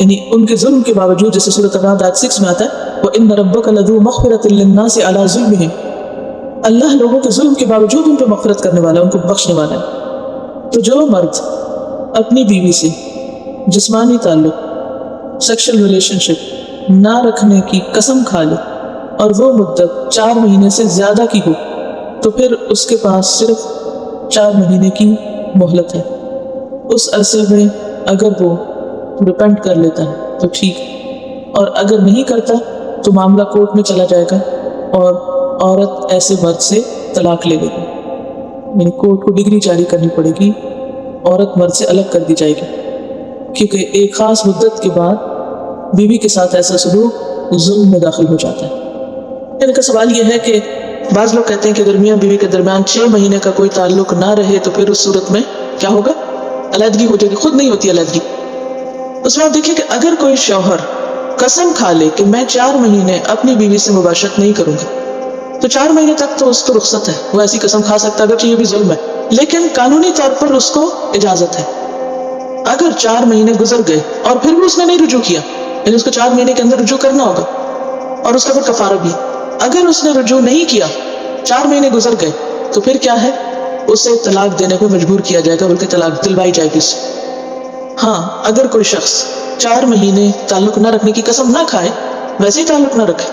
یعنی ان کے ظلم کے باوجود، جیسے سورۃ الرعد آیت 6 میں آتا ہے وَإِنَّ رَبَّكَ لَذُو مَغْفِرَةٍ لِلنَّاسِ عَلَىٰ ظُلْمِهِمْ. اللہ لوگوں کے ظلم کے باوجود ان پہ مغفرت کرنے والا ہے، ان کو بخشنے والا ہے. تو جو مرد اپنی بیوی سے جسمانی تعلق، سیکشل ریلیشن شپ نہ رکھنے کی قسم کھا لے اور وہ مدت 4 مہینے سے زیادہ کی ہو، تو پھر اس کے پاس صرف 4 مہینے کی مہلت ہے. اس عرصے میں اگر وہ ریپینٹ کر لیتا ہے تو ٹھیک، اور اگر نہیں کرتا تو معاملہ کورٹ میں چلا جائے گا اور عورت ایسے مرد سے طلاق لے لے گی. یعنی کورٹ کو ڈگری جاری کرنی پڑے گی، عورت مرد سے الگ کر دی جائے گی، کیونکہ ایک خاص مدت کے بعد بیوی کے ساتھ ایسا سلوک ظلم میں داخل ہو جاتا ہے. ان کا سوال یہ ہے کہ بعض لوگ کہتے ہیں کہ اگر میاں بیوی کے درمیان 6 مہینے کا کوئی تعلق نہ رہے تو پھر اس صورت میں کیا ہوگا؟ علیحدگی ہو جائے گی. خود نہیں ہوتی علیحدگی. اس میں آپ دیکھیں کہ اگر کوئی شوہر قسم کھا لے کہ میں 4 مہینے اپنی بیوی سے مباشرت نہیں کروں گا، تو 4 مہینے تک تو اس کو رخصت ہے، وہ ایسی قسم کھا سکتا ہے، اگرچہ یہ بھی ظلم ہے، لیکن قانونی طور پر اس کو اجازت ہے. اگر 4 مہینے گزر گئے اور پھر بھی اس نے نہیں رجوع کیا، یعنی اس کو 4 مہینے کے اندر رجوع کرنا ہوگا، اور اس کا پھر کفارہ بھی. اگر اس نے رجوع نہیں کیا، 4 مہینے گزر گئے، تو پھر کیا ہے؟ اسے طلاق دینے کو مجبور کیا جائے گا، بلکہ طلاق دلوائی جائے گی اسے. ہاں، اگر کوئی شخص 4 مہینے تعلق نہ رکھنے کی قسم نہ کھائے، ویسے ہی تعلق نہ رکھے،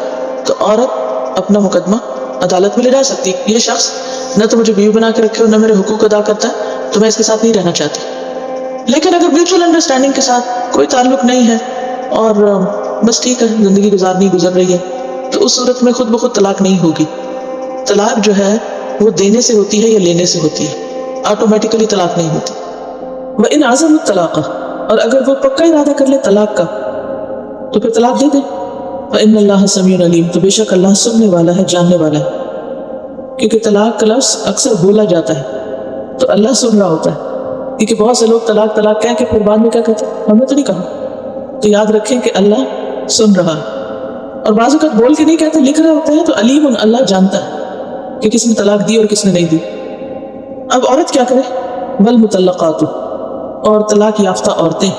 تو عورت اپنا مقدمہ عدالت میں لے جا سکتی. یہ شخص نہ تو مجھے بیوی بنا کے رکھے اور نہ میرے حقوق ادا کرتا ہے، تو میں اس کے ساتھ نہیں رہنا چاہتی. لیکن اگر میوچل انڈرسٹینڈنگ کے ساتھ کوئی تعلق نہیں ہے اور بس ٹھیک ہے زندگی گزر رہی ہے، تو اس صورت میں خود بخود طلاق نہیں ہوگی. طلاق جو ہے وہ دینے سے ہوتی ہے یا لینے سے ہوتی ہے، آٹومیٹیکلی طلاق نہیں ہوتی. وَإِنْ عَزَمُوا الطَّلَاقَ. اور اگر وہ پکا ارادہ کر لے طلاق کا تو پھر طلاق دے دیں. فَإِنَّ اللَّهَ سَمِيعٌ عَلِيمٌ. تو بے شک اللہ سننے والا ہے، جاننے والا ہے. کیونکہ طلاق کا لفظ اکثر بولا جاتا ہے تو اللہ سن رہا ہوتا ہے، کیونکہ بہت سے لوگ طلاق کہہ کے پھر بعد میں کیا کہتے ہیں؟ ہم نے تو نہیں کہا. تو یاد رکھیں کہ اللہ سن رہا ہے. اور بعض اوقات بول کے نہیں کہتے، لکھ رہے ہوتے ہیں تو علیم اللہ جانتا ہے کہ کس نے طلاق دی اور کس نے نہیں دی۔ اب عورت کیا کرے؟ والمطلقات، اور طلاق یافتہ عورتیں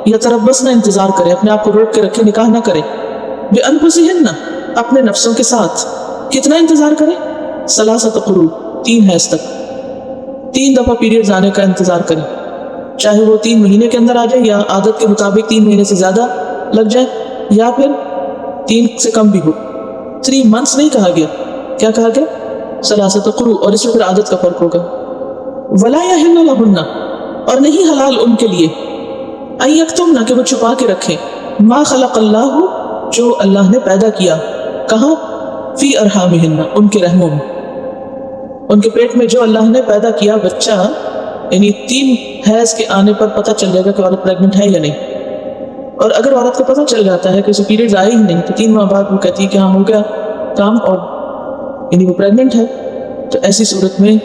یتربصن، انتظار کرے، اپنے آپ کو روک کے رکھے، نکاح نہ کرے، بانفسہن، اپنے نفسوں کے ساتھ۔ کتنا انتظار کرے؟ ثلاثۃ قروء، 3 حیض تک، 3 دفعہ پیریڈز آنے کا انتظار کرے، چاہے وہ 3 مہینے کے اندر آ جائے یا عادت کے مطابق 3 مہینے سے زیادہ لگ جائے یا پھر 3 سے کم بھی ہو۔ 3 months نہیں کہا گیا، کیا کہا گیا؟ ثلاثۃ قروء، اور اس میں پھر عادت کا فرق ہوگا۔ ولا یحل لہن، اور نہیں حلال ان کے لیے، ان یکتمن، کہ وہ چھپا کے رکھیں، ما خلق اللہ، جو اللہ نے پیدا کیا، کہاں؟ فی ارحامہن، ان کے رحموں میں، ان کے پیٹ میں جو اللہ نے پیدا کیا بچہ، یعنی 3 حیض کے آنے پر پتہ چل جائے گا کہ عورت پریگننٹ ہے یا نہیں۔ اور اگر عورت کو پتہ چل جاتا ہے کہ اسے پیریڈز آئے ہی نہیں تو 3 ماہ بعد وہ کہتی ہے کہ ہاں ہو گیا کام، اور یعنی وہ پریگننٹ ہے، تو ایسی صورت میں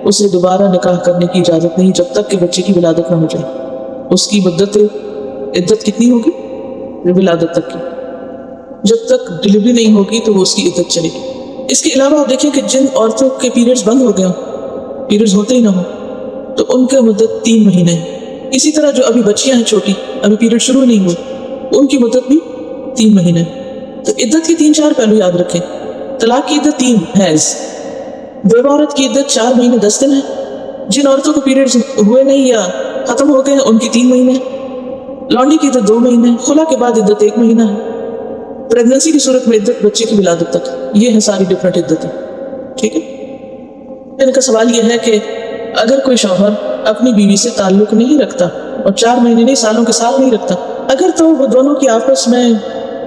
اسے دوبارہ نکاح کرنے کی اجازت نہیں جب تک کہ بچے کی ولادت نہ ہو جائے۔ اس کی عدت کتنی ہوگی؟ ولادت تک کی، جب تک ڈلیوری نہیں ہوگی تو وہ اس کی عدت چلے گی۔ اس کے علاوہ آپ دیکھیں کہ جن عورتوں کے پیریڈز بند ہو گئے، پیریڈز ہوتے ہی نہ ہوں، تو ان کا مدت 3 مہینے ہے۔ اسی طرح جو ابھی بچیاں ہیں چھوٹی، ابھی پیریڈ شروع نہیں ہوئے، ان کی مدت بھی 3 مہینے ہے۔ تو عدت کے 3-4 پہلو یاد رکھیں۔ طلاق کی عدت 3 حیض، بیوہ عورت کی عدت 4 مہینے 10 دن ہے، جن عورتوں کو پیریڈز ہوئے نہیں یا ختم ہو گئے ہیں ان کی 3 مہینے ہے، لونڈی کی عدت 2 مہینے، خلا کے بعد عدت 1 مہینہ ہے، پریگننسی کی صورت میں عدت بچے کی ولادت تک۔ یہ ہے ساری ڈفرینٹ عدتیں، ٹھیک ہے۔ ان کا سوال یہ ہے کہ اگر کوئی شوہر اپنی بیوی سے تعلق نہیں رکھتا اور 4 مہینے نہیں، سالوں کے سال نہیں رکھتا، اگر تو وہ دونوں کی آپس میں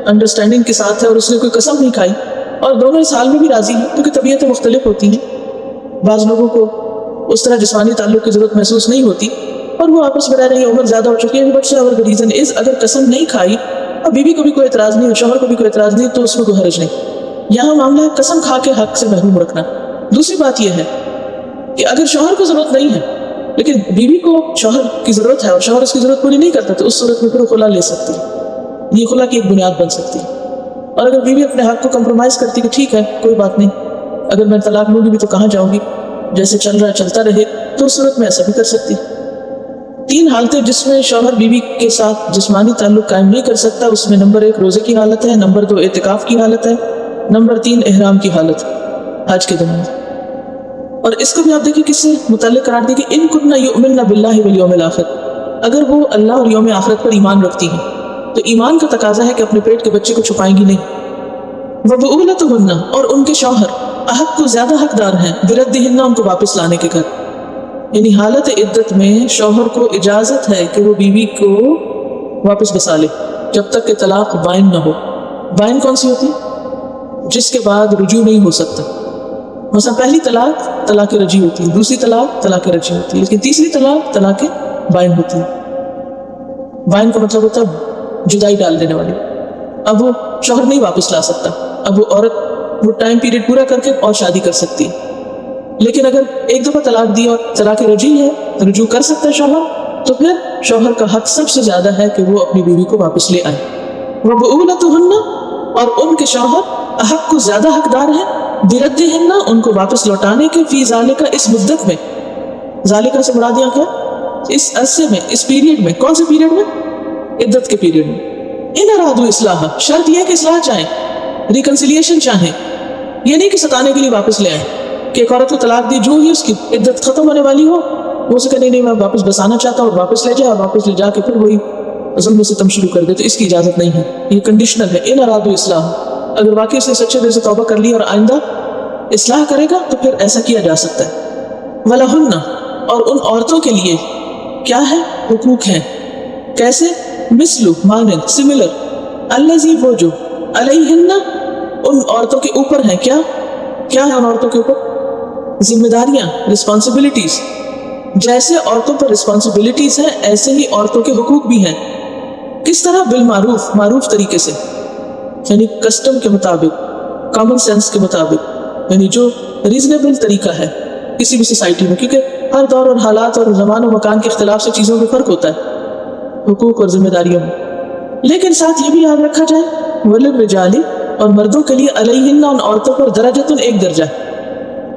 انڈرسٹینڈنگ کے ساتھ ہے اور اس نے کوئی قسم نہیں کھائی اور دونوں اس حال میں بھی راضی ہیں، کیونکہ طبیعتیں مختلف ہوتی ہیں، بعض لوگوں کو اس طرح جسمانی تعلق کی ضرورت محسوس نہیں ہوتی اور وہ آپس میں رہ رہی ہیں، عمر زیادہ ہو چکی ہے، بٹ اگر ریزن از، اگر قسم نہیں کھائی اور بیوی کو بھی کوئی اعتراض نہیں اور شوہر کو بھی کوئی اعتراض نہیں تو اس میں کوئی حرج نہیں۔ یہاں معاملہ ہے قسم کھا کے حق سے محروم رکھنا۔ دوسری بات یہ ہے کہ اگر شوہر کو ضرورت نہیں ہے لیکن بیوی کو شوہر کی ضرورت ہے اور شوہر اس کی ضرورت پوری نہیں کرتا تو اس صورت میں پھر خلا لے سکتی ہے، یہ خلا کی ایک بنیاد بن سکتی ہے۔ اور اگر بیوی اپنے حق کو کمپرومائز کرتی کہ ٹھیک ہے کوئی بات نہیں، اگر میں طلاق لوں گی بھی تو کہاں جاؤں گی، جیسے چل رہا ہے چلتا رہے، تو اس صورت میں ایسا بھی کر سکتی۔ 3 حالتیں جس میں شوہر بیوی کے ساتھ جسمانی تعلق قائم نہیں کر سکتا، اس میں نمبر 1 روزے کی حالت ہے، نمبر 2 اعتکاف کی حالت ہے، نمبر 3 احرام کی حالت حج کے دوران۔ اور اس کو بھی آپ دیکھیں کس سے متعلق قرار دیا کہ ان کننا یؤمنن باللہ والیوم الآخر، اگر وہ اللہ اور یوم آخرت پر ایمان رکھتی ہیں تو ایمان کا تقاضا ہے کہ اپنے پیٹ کے بچے کو چھپائیں گی نہیں۔ وبعولتہن، اور ان کے شوہر احق کو زیادہ حقدار ہیں، بردہن، ان کو واپس لانے کے گھر، یعنی حالت عدت میں شوہر کو اجازت ہے کہ وہ بیوی کو واپس بسا لے جب تک کہ طلاق بائن نہ ہو۔ بائن کون سی ہوتی ہے؟ جس کے بعد رجوع نہیں ہو سکتا۔ مثلا پہلی طلاق طلاق رجعی ہوتی ہے، دوسری طلاق طلاق رجعی ہوتی ہے، لیکن تیسری طلاق طلاق بائن ہوتی ہے۔ بائن کا مطلب ہوتا ہے جدائی ڈال دینے والی۔ اب وہ شوہر نہیں واپس لا سکتا، اب وہ عورت وہ ٹائم پیریڈ پورا کر کے اور شادی کر سکتی ہے، لیکن اگر ایک دفعہ طلاق دی اور طلاق رجعی ہے، رجوع کر سکتا ہے شوہر، تو پھر شوہر کا حق سب سے زیادہ ہے کہ وہ اپنی بیوی کو واپس لے آئے۔ وبعولتہن، اور ان کے شوہر احق کو زیادہ حقدار ہیں، بردہن، ان کو واپس لوٹانے کے، فی ذالکہ، اس مدت میں، ذالکہ سے مراد یہاں کیا؟ اس عرصے میں، اس پیریڈ میں۔ کون سے پیریڈ میں؟ عدت کے پیریڈ میں۔ ان ارادوا اصلاح، شرط یہ ہے کہ اصلاح چاہیں، ریکنسیلیشن چاہیں، یہ نہیں کہ ستانے کے لیے واپس لے آئیں کہ ایک عورت کو طلاق دی جو ہی اس کی عدت ختم ہونے والی ہو وہ اسے کہنے نہیں میں واپس بسانا چاہتا ہوں اور واپس لے جائے اور واپس لے جا کے پھر وہی ظلم و ستم شروع کر دے، تو اس کی اجازت نہیں ہے، یہ کنڈیشنل ہے۔ ان ارادوا اصلاح، اگر واقعی اس نے سچے دل سے توبہ کر لی اور آئندہ اصلاح کرے گا تو پھر ایسا کیا جا سکتا ہے۔ وَلَهُنَّ، اور ان عورتوں کے لیے کیا ہے؟ حقوق ہیں۔ کیسے؟ مثل، مانند، سملر، الذی، وہ جو، علیہن، ان عورتوں کے اوپر ہیں، کیا ہے ان عورتوں کے اوپر؟ ذمہ داریاں، رسپانسبلٹیز۔ جیسے عورتوں پر رسپانسبلٹیز ہیں ایسے ہی عورتوں کے حقوق بھی ہیں۔ کس طرح؟ بالمعروف، معروف طریقے سے، یعنی کسٹم کے مطابق، کامن سینس کے مطابق، یعنی جو ریزنیبل طریقہ ہے کسی بھی سوسائٹی میں، کیونکہ ہر دور اور حالات اور زمان و مکان کے اختلاف سے چیزوں میں فرق ہوتا ہے حقوق اور ذمہ داریوں میں۔ لیکن ساتھ یہ بھی یاد رکھا جائے، وَلِلرِّجَالِ، اور مردوں کے لیے علیہن ان عورتوں پر درجۃ ایک درجہ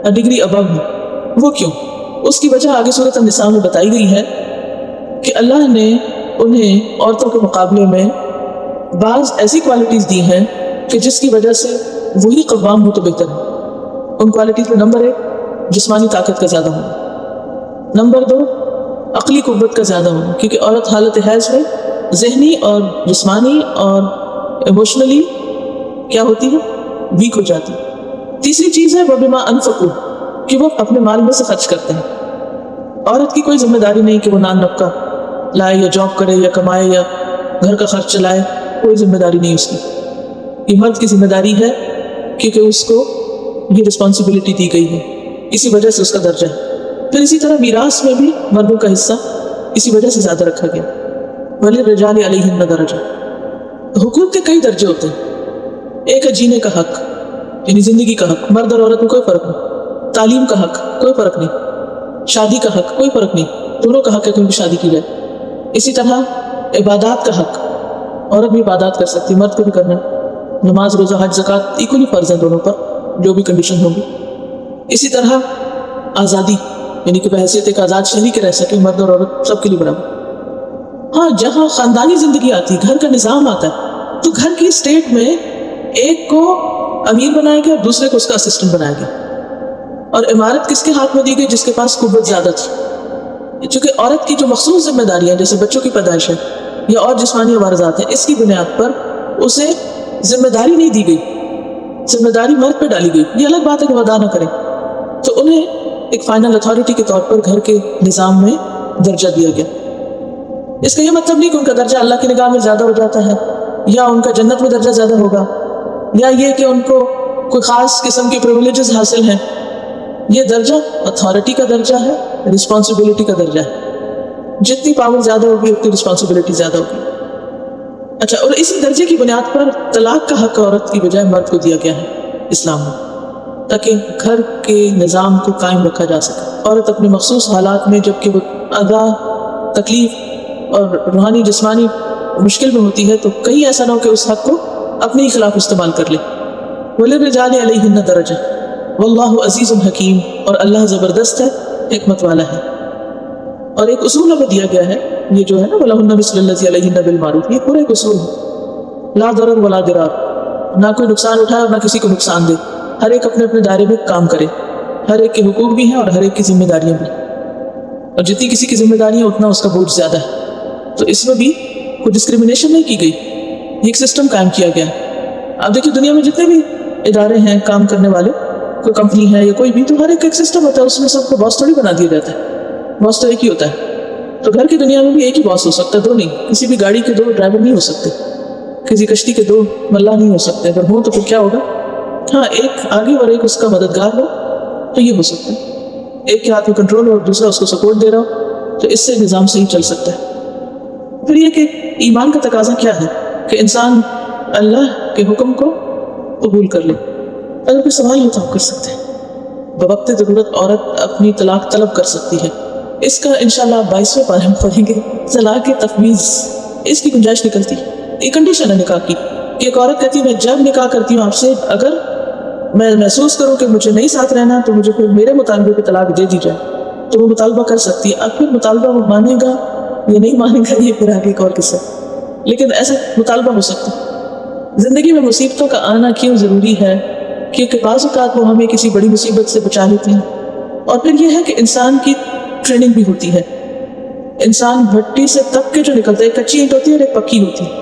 ڈگری ابو ہے. وہ کیوں؟ اس کی وجہ آگے سورۃ النساء میں بتائی گئی ہے کہ اللہ نے انہیں عورتوں کے مقابلے میں بعض ایسی کوالٹیز دی ہیں کہ جس کی وجہ سے وہی قوام ہو تو بہتر ہے. ان کوالٹیز میں نمبر 1 جسمانی طاقت کا زیادہ ہونا، نمبر 2 عقلی قوت کا زیادہ ہونا، کیونکہ عورت حالت حیض میں ذہنی اور جسمانی اور ایموشنلی کیا ہوتی ہے؟ ویک ہو جاتی. تیسری چیز ہے وَبِمَا أَنفَقُوا، کہ وہ اپنے مال میں سے خرچ کرتے ہیں. عورت کی کوئی ذمہ داری نہیں کہ وہ نان نفقہ لائے یا جاب کرے یا کمائے یا گھر کا خرچ چلائے، کوئی ذمہ داری نہیں اس کی. یہ مرد کی ذمہ داری ہے کیونکہ اس کو یہ رسپانسبلٹی دی گئی ہے، اسی وجہ سے اس کا درجہ ہے. پھر اسی طرح میراث میں بھی مردوں کا حصہ اسی وجہ سے زیادہ رکھا گیا. وَلِلرِّجَالِ عَلَيْهِنَّ دَرَجَةٌ. حقوق کے کئی درجے ہوتے ہیں. ایک ہے جینے کا حق، یعنی زندگی کا حق، مرد اور عورت میں کوئی فرق نہیں. تعلیم کا حق کوئی فرق نہیں. شادی کا حق کوئی فرق نہیں، دونوں کا حق ہے کہ ان کی شادی کی جائے. اسی طرح عبادات کا حق، عورت بھی عبادات کر سکتی، مرد کو بھی کرنا ہے. نماز، روزہ، حج، زکوٰۃ ایکولی فرض ہیں دونوں پر، جو بھی کنڈیشن ہوگی. اسی طرح آزادی، یعنی کہ بحیثیت ایک آزاد شہری کے رہ سکے مرد اور عورت سب کے لیے برابر. ہاں جہاں خاندانی زندگی آتی، گھر کا نظام آتا ہے، تو گھر کی اسٹیٹ میں ایک کو امیر بنایا گیا اور دوسرے کو اس کا اسسٹنٹ بنایا گیا. اور عمارت کس کے ہاتھ میں دی گئی؟ جس کے پاس قوت زیادہ تھی. چونکہ عورت کی جو مخصوص ذمہ داریاں جیسے بچوں کی پیدائش ہے یا اور جسمانی عوارضات ہیں، اس کی بنیاد پر اسے ذمہ داری نہیں دی گئی، ذمہ داری مرد پہ ڈالی گئی. یہ الگ بات ہے کہ وہ ادا نہ کرے، تو انہیں ایک فائنل اتھارٹی کے طور پر گھر کے نظام میں درجہ دیا گیا. اس کا یہ مطلب نہیں کہ ان کا درجہ اللہ کی نگاہ میں زیادہ ہو جاتا ہے یا ان کا جنت میں درجہ زیادہ ہوگا یا یہ کہ ان کو کوئی خاص قسم کے پریویلیجز حاصل ہیں. یہ درجہ اتھارٹی کا درجہ ہے، رسپانسبلٹی کا درجہ ہے. جتنی پاور زیادہ ہوگی اتنی رسپانسبلٹی زیادہ ہوگی. اچھا، اور اسی درجے کی بنیاد پر طلاق کا حق عورت کی بجائے مرد کو دیا گیا ہے اسلام میں، تاکہ گھر کے نظام کو قائم رکھا جا سکے. عورت اپنے مخصوص حالات میں جب کہ وہ اذا، تکلیف اور روحانی جسمانی مشکل میں ہوتی ہے تو کہیں ایسا نہ ہو کہ اس حق کو اپنے ہی خلاف استعمال کر لے. وَلِلرِّجَالِ عَلَيْهِنَّ دَرَجَةٌ وَاللَّهُ عَزِيزٌ حَكِيمٌ. اور اللہ زبردست ہے، حکمت والا ہے. اور ایک اصول ہمیں دیا گیا ہے، یہ جو ہے نا وَلَهُنَّ مِثْلُ الَّذِي عَلَيْهِنَّ بِالْمَعْرُوفِ، یہ پورا ایک اصول ہے. لا ضرر ولا ضرار، نہ کوئی نقصان اٹھائے اور نہ کسی کو نقصان دے. ہر ایک اپنے اپنے دائرے میں کام کرے. ہر ایک کے حقوق بھی ہیں اور ہر ایک کی ذمہ داریاں بھی، اور جتنی کسی کی ذمہ داریاں اتنا اس کا بوجھ زیادہ ہے. تو اس میں بھی کوئی ڈسکریمنیشن نہیں کی گئی، یہ ایک سسٹم قائم کیا گیا ہے. اب دیکھیے دنیا میں جتنے بھی ادارے ہیں کام کرنے والے، کوئی کمپنی ہے یا کوئی بھی، تو ہر ایک سسٹم ہوتا ہے. اس میں سب کو باس تھوڑی بنا دیا جاتا ہے، باس تو ایک ہی ہوتا ہے. تو گھر کی دنیا میں بھی ایک ہی باس ہو سکتا ہے، دو نہیں. کسی بھی گاڑی کے دو ڈرائیور نہیں ہو سکتے، کسی کشتی کے دو ملا نہیں ہو سکتے. اگر ہوں تو پھر کیا ہوگا؟ ہاں، ایک آگے اور ایک اس کا مددگار ہو تو یہ ہو سکتا ہے. ایک کے ہاتھ میں کنٹرول اور دوسرا اس کو سپورٹ دے رہا ہو تو اس سے نظام صحیح چل سکتا ہے. پھر یہ کہ ایمان کا تقاضا کیا ہے کہ انسان اللہ کے حکم کو قبول کر لے. اگر کوئی سوال ہو تو آپ کر سکتے ہیں. بوقت ضرورت عورت اپنی طلاق طلب کر سکتی ہے. اس کا انشاءاللہ 22ویں پارے میں پڑھیں گے. طلاق کی تفویض، اس کی گنجائش نکلتی ہے. یہ کنڈیشن ہے نکاح کی کہ ایک عورت کہتی ہے میں جب نکاح کرتی ہوں آپ سے، اگر میں محسوس کروں کہ مجھے نہیں ساتھ رہنا تو مجھے پھر میرے مطالبے پہ طلاق دے دی جائے، تو وہ مطالبہ کر سکتی ہے. اب پھر مطالبہ وہ مانے گا یا نہیں مانے گا یہ پھر آگے ایک اور قصہ، لیکن ایسا مطالبہ ہو سکتا ہے. زندگی میں مصیبتوں کا آنا کیوں ضروری ہے؟ کیونکہ بعض اوقات وہ ہمیں کسی بڑی مصیبت سے بچا لیتی ہیں. اور پھر یہ ہے کہ انسان کی ٹریننگ بھی ہوتی ہے. انسان بھٹی سے تپ کے جو نکلتا ہے، ایک کچی اینٹ ہوتی ہے اور ایک پکی ہوتی ہے.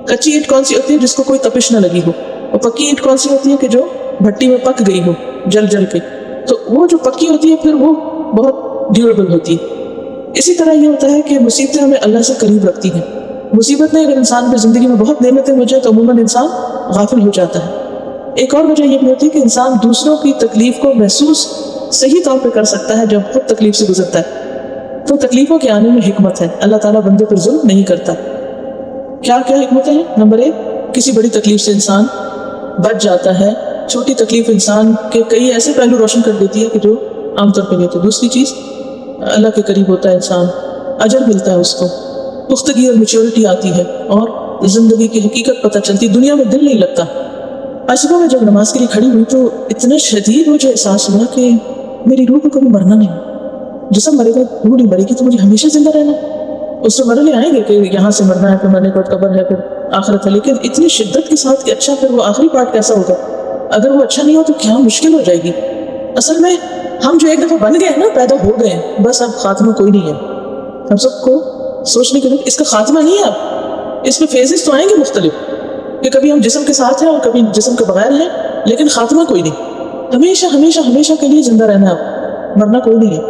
کچی اینٹ کون سی ہوتی ہے؟ جس کو کوئی تپش نہ لگی ہو. اور پکی اینٹ کون سی ہوتی ہے؟ کہ جو بھٹی میں پک گئی ہو جل جل کے. تو وہ جو پکی ہوتی ہے پھر وہ بہت ڈیوریبل ہوتی ہے. اسی طرح یہ ہوتا ہے کہ مصیبتیں ہمیں اللہ سے قریب رکھتی ہیں. مصیبت نہیں، اگر انسان کی زندگی میں بہت نعمتیں ہو جائے تو عموماً انسان غافل ہو جاتا ہے. ایک اور وجہ یہ بھی ہوتی ہے کہ انسان دوسروں کی تکلیف کو محسوس صحیح طور پہ کر سکتا ہے جب خود تکلیف سے گزرتا ہے. تو تکلیفوں کے آنے میں حکمت ہے. اللہ تعالیٰ بندے پر ظلم نہیں کرتا. کیا کیا حکمتیں ہیں؟ نمبر 1، کسی بڑی تکلیف سے انسان بچ جاتا ہے. چھوٹی تکلیف انسان کے کئی ایسے پہلو روشن کر دیتی ہے کہ جو عام طور پہ نہیں ہوتے. دوسری چیز، اللہ کے قریب ہوتا ہے انسان، اجر ملتا ہے اس کو، پختگی اور میچورٹی آتی ہے اور زندگی کی حقیقت پتہ چلتی. دنیا میں دل نہیں لگتا. آج صبح میں جب نماز کے لیے کھڑی ہوئی تو اتنا شدید مجھے احساس ہوا کہ میری روح کو کبھی مرنا نہیں، جسم مرے گا روح نہیں مرے گی، تو مجھے ہمیشہ زندہ رہنا ہے۔ اس سے مرنے آئیں گے کہ یہاں سے مرنا ہے، پھر مرنے کے بعد قبر ہے، پھر آخرت ہے، لیکن اتنی شدت کے ساتھ کہ اچھا پھر وہ آخری پارٹ کیسا ہوگا، اگر وہ اچھا نہیں ہو تو کیا مشکل ہو جائے گی۔ اصل میں ہم جو ایک دفعہ بن گئے ہیں نا، پیدا ہو گئے ہیں، بس اب خاتمہ کوئی نہیں ہے۔ ہم سب کو سوچنے کے لیے اس کا خاتمہ نہیں ہے، اب اس میں فیزز تو آئیں گے مختلف، کہ کبھی ہم جسم کے ساتھ ہیں اور کبھی جسم کے بغیر ہیں، لیکن خاتمہ کوئی نہیں، ہمیشہ ہمیشہ ہمیشہ کے لیے زندہ رہنا ہے، اب مرنا کوئی نہیں ہے۔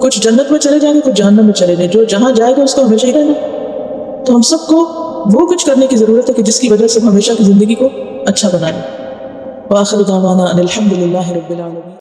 کچھ جنت میں چلے جائیں گے، کچھ جہنم میں چلے جائیں، جو جہاں جائے گا اس کو ہمیشہ ہی رہنا۔ تو ہم سب کو وہ کچھ کرنے کی ضرورت ہے کہ جس کی وجہ سے ہم ہمیشہ کی زندگی کو اچھا بنائیں۔ وآخر دعوانا ان الحمد للہ رب العالمین۔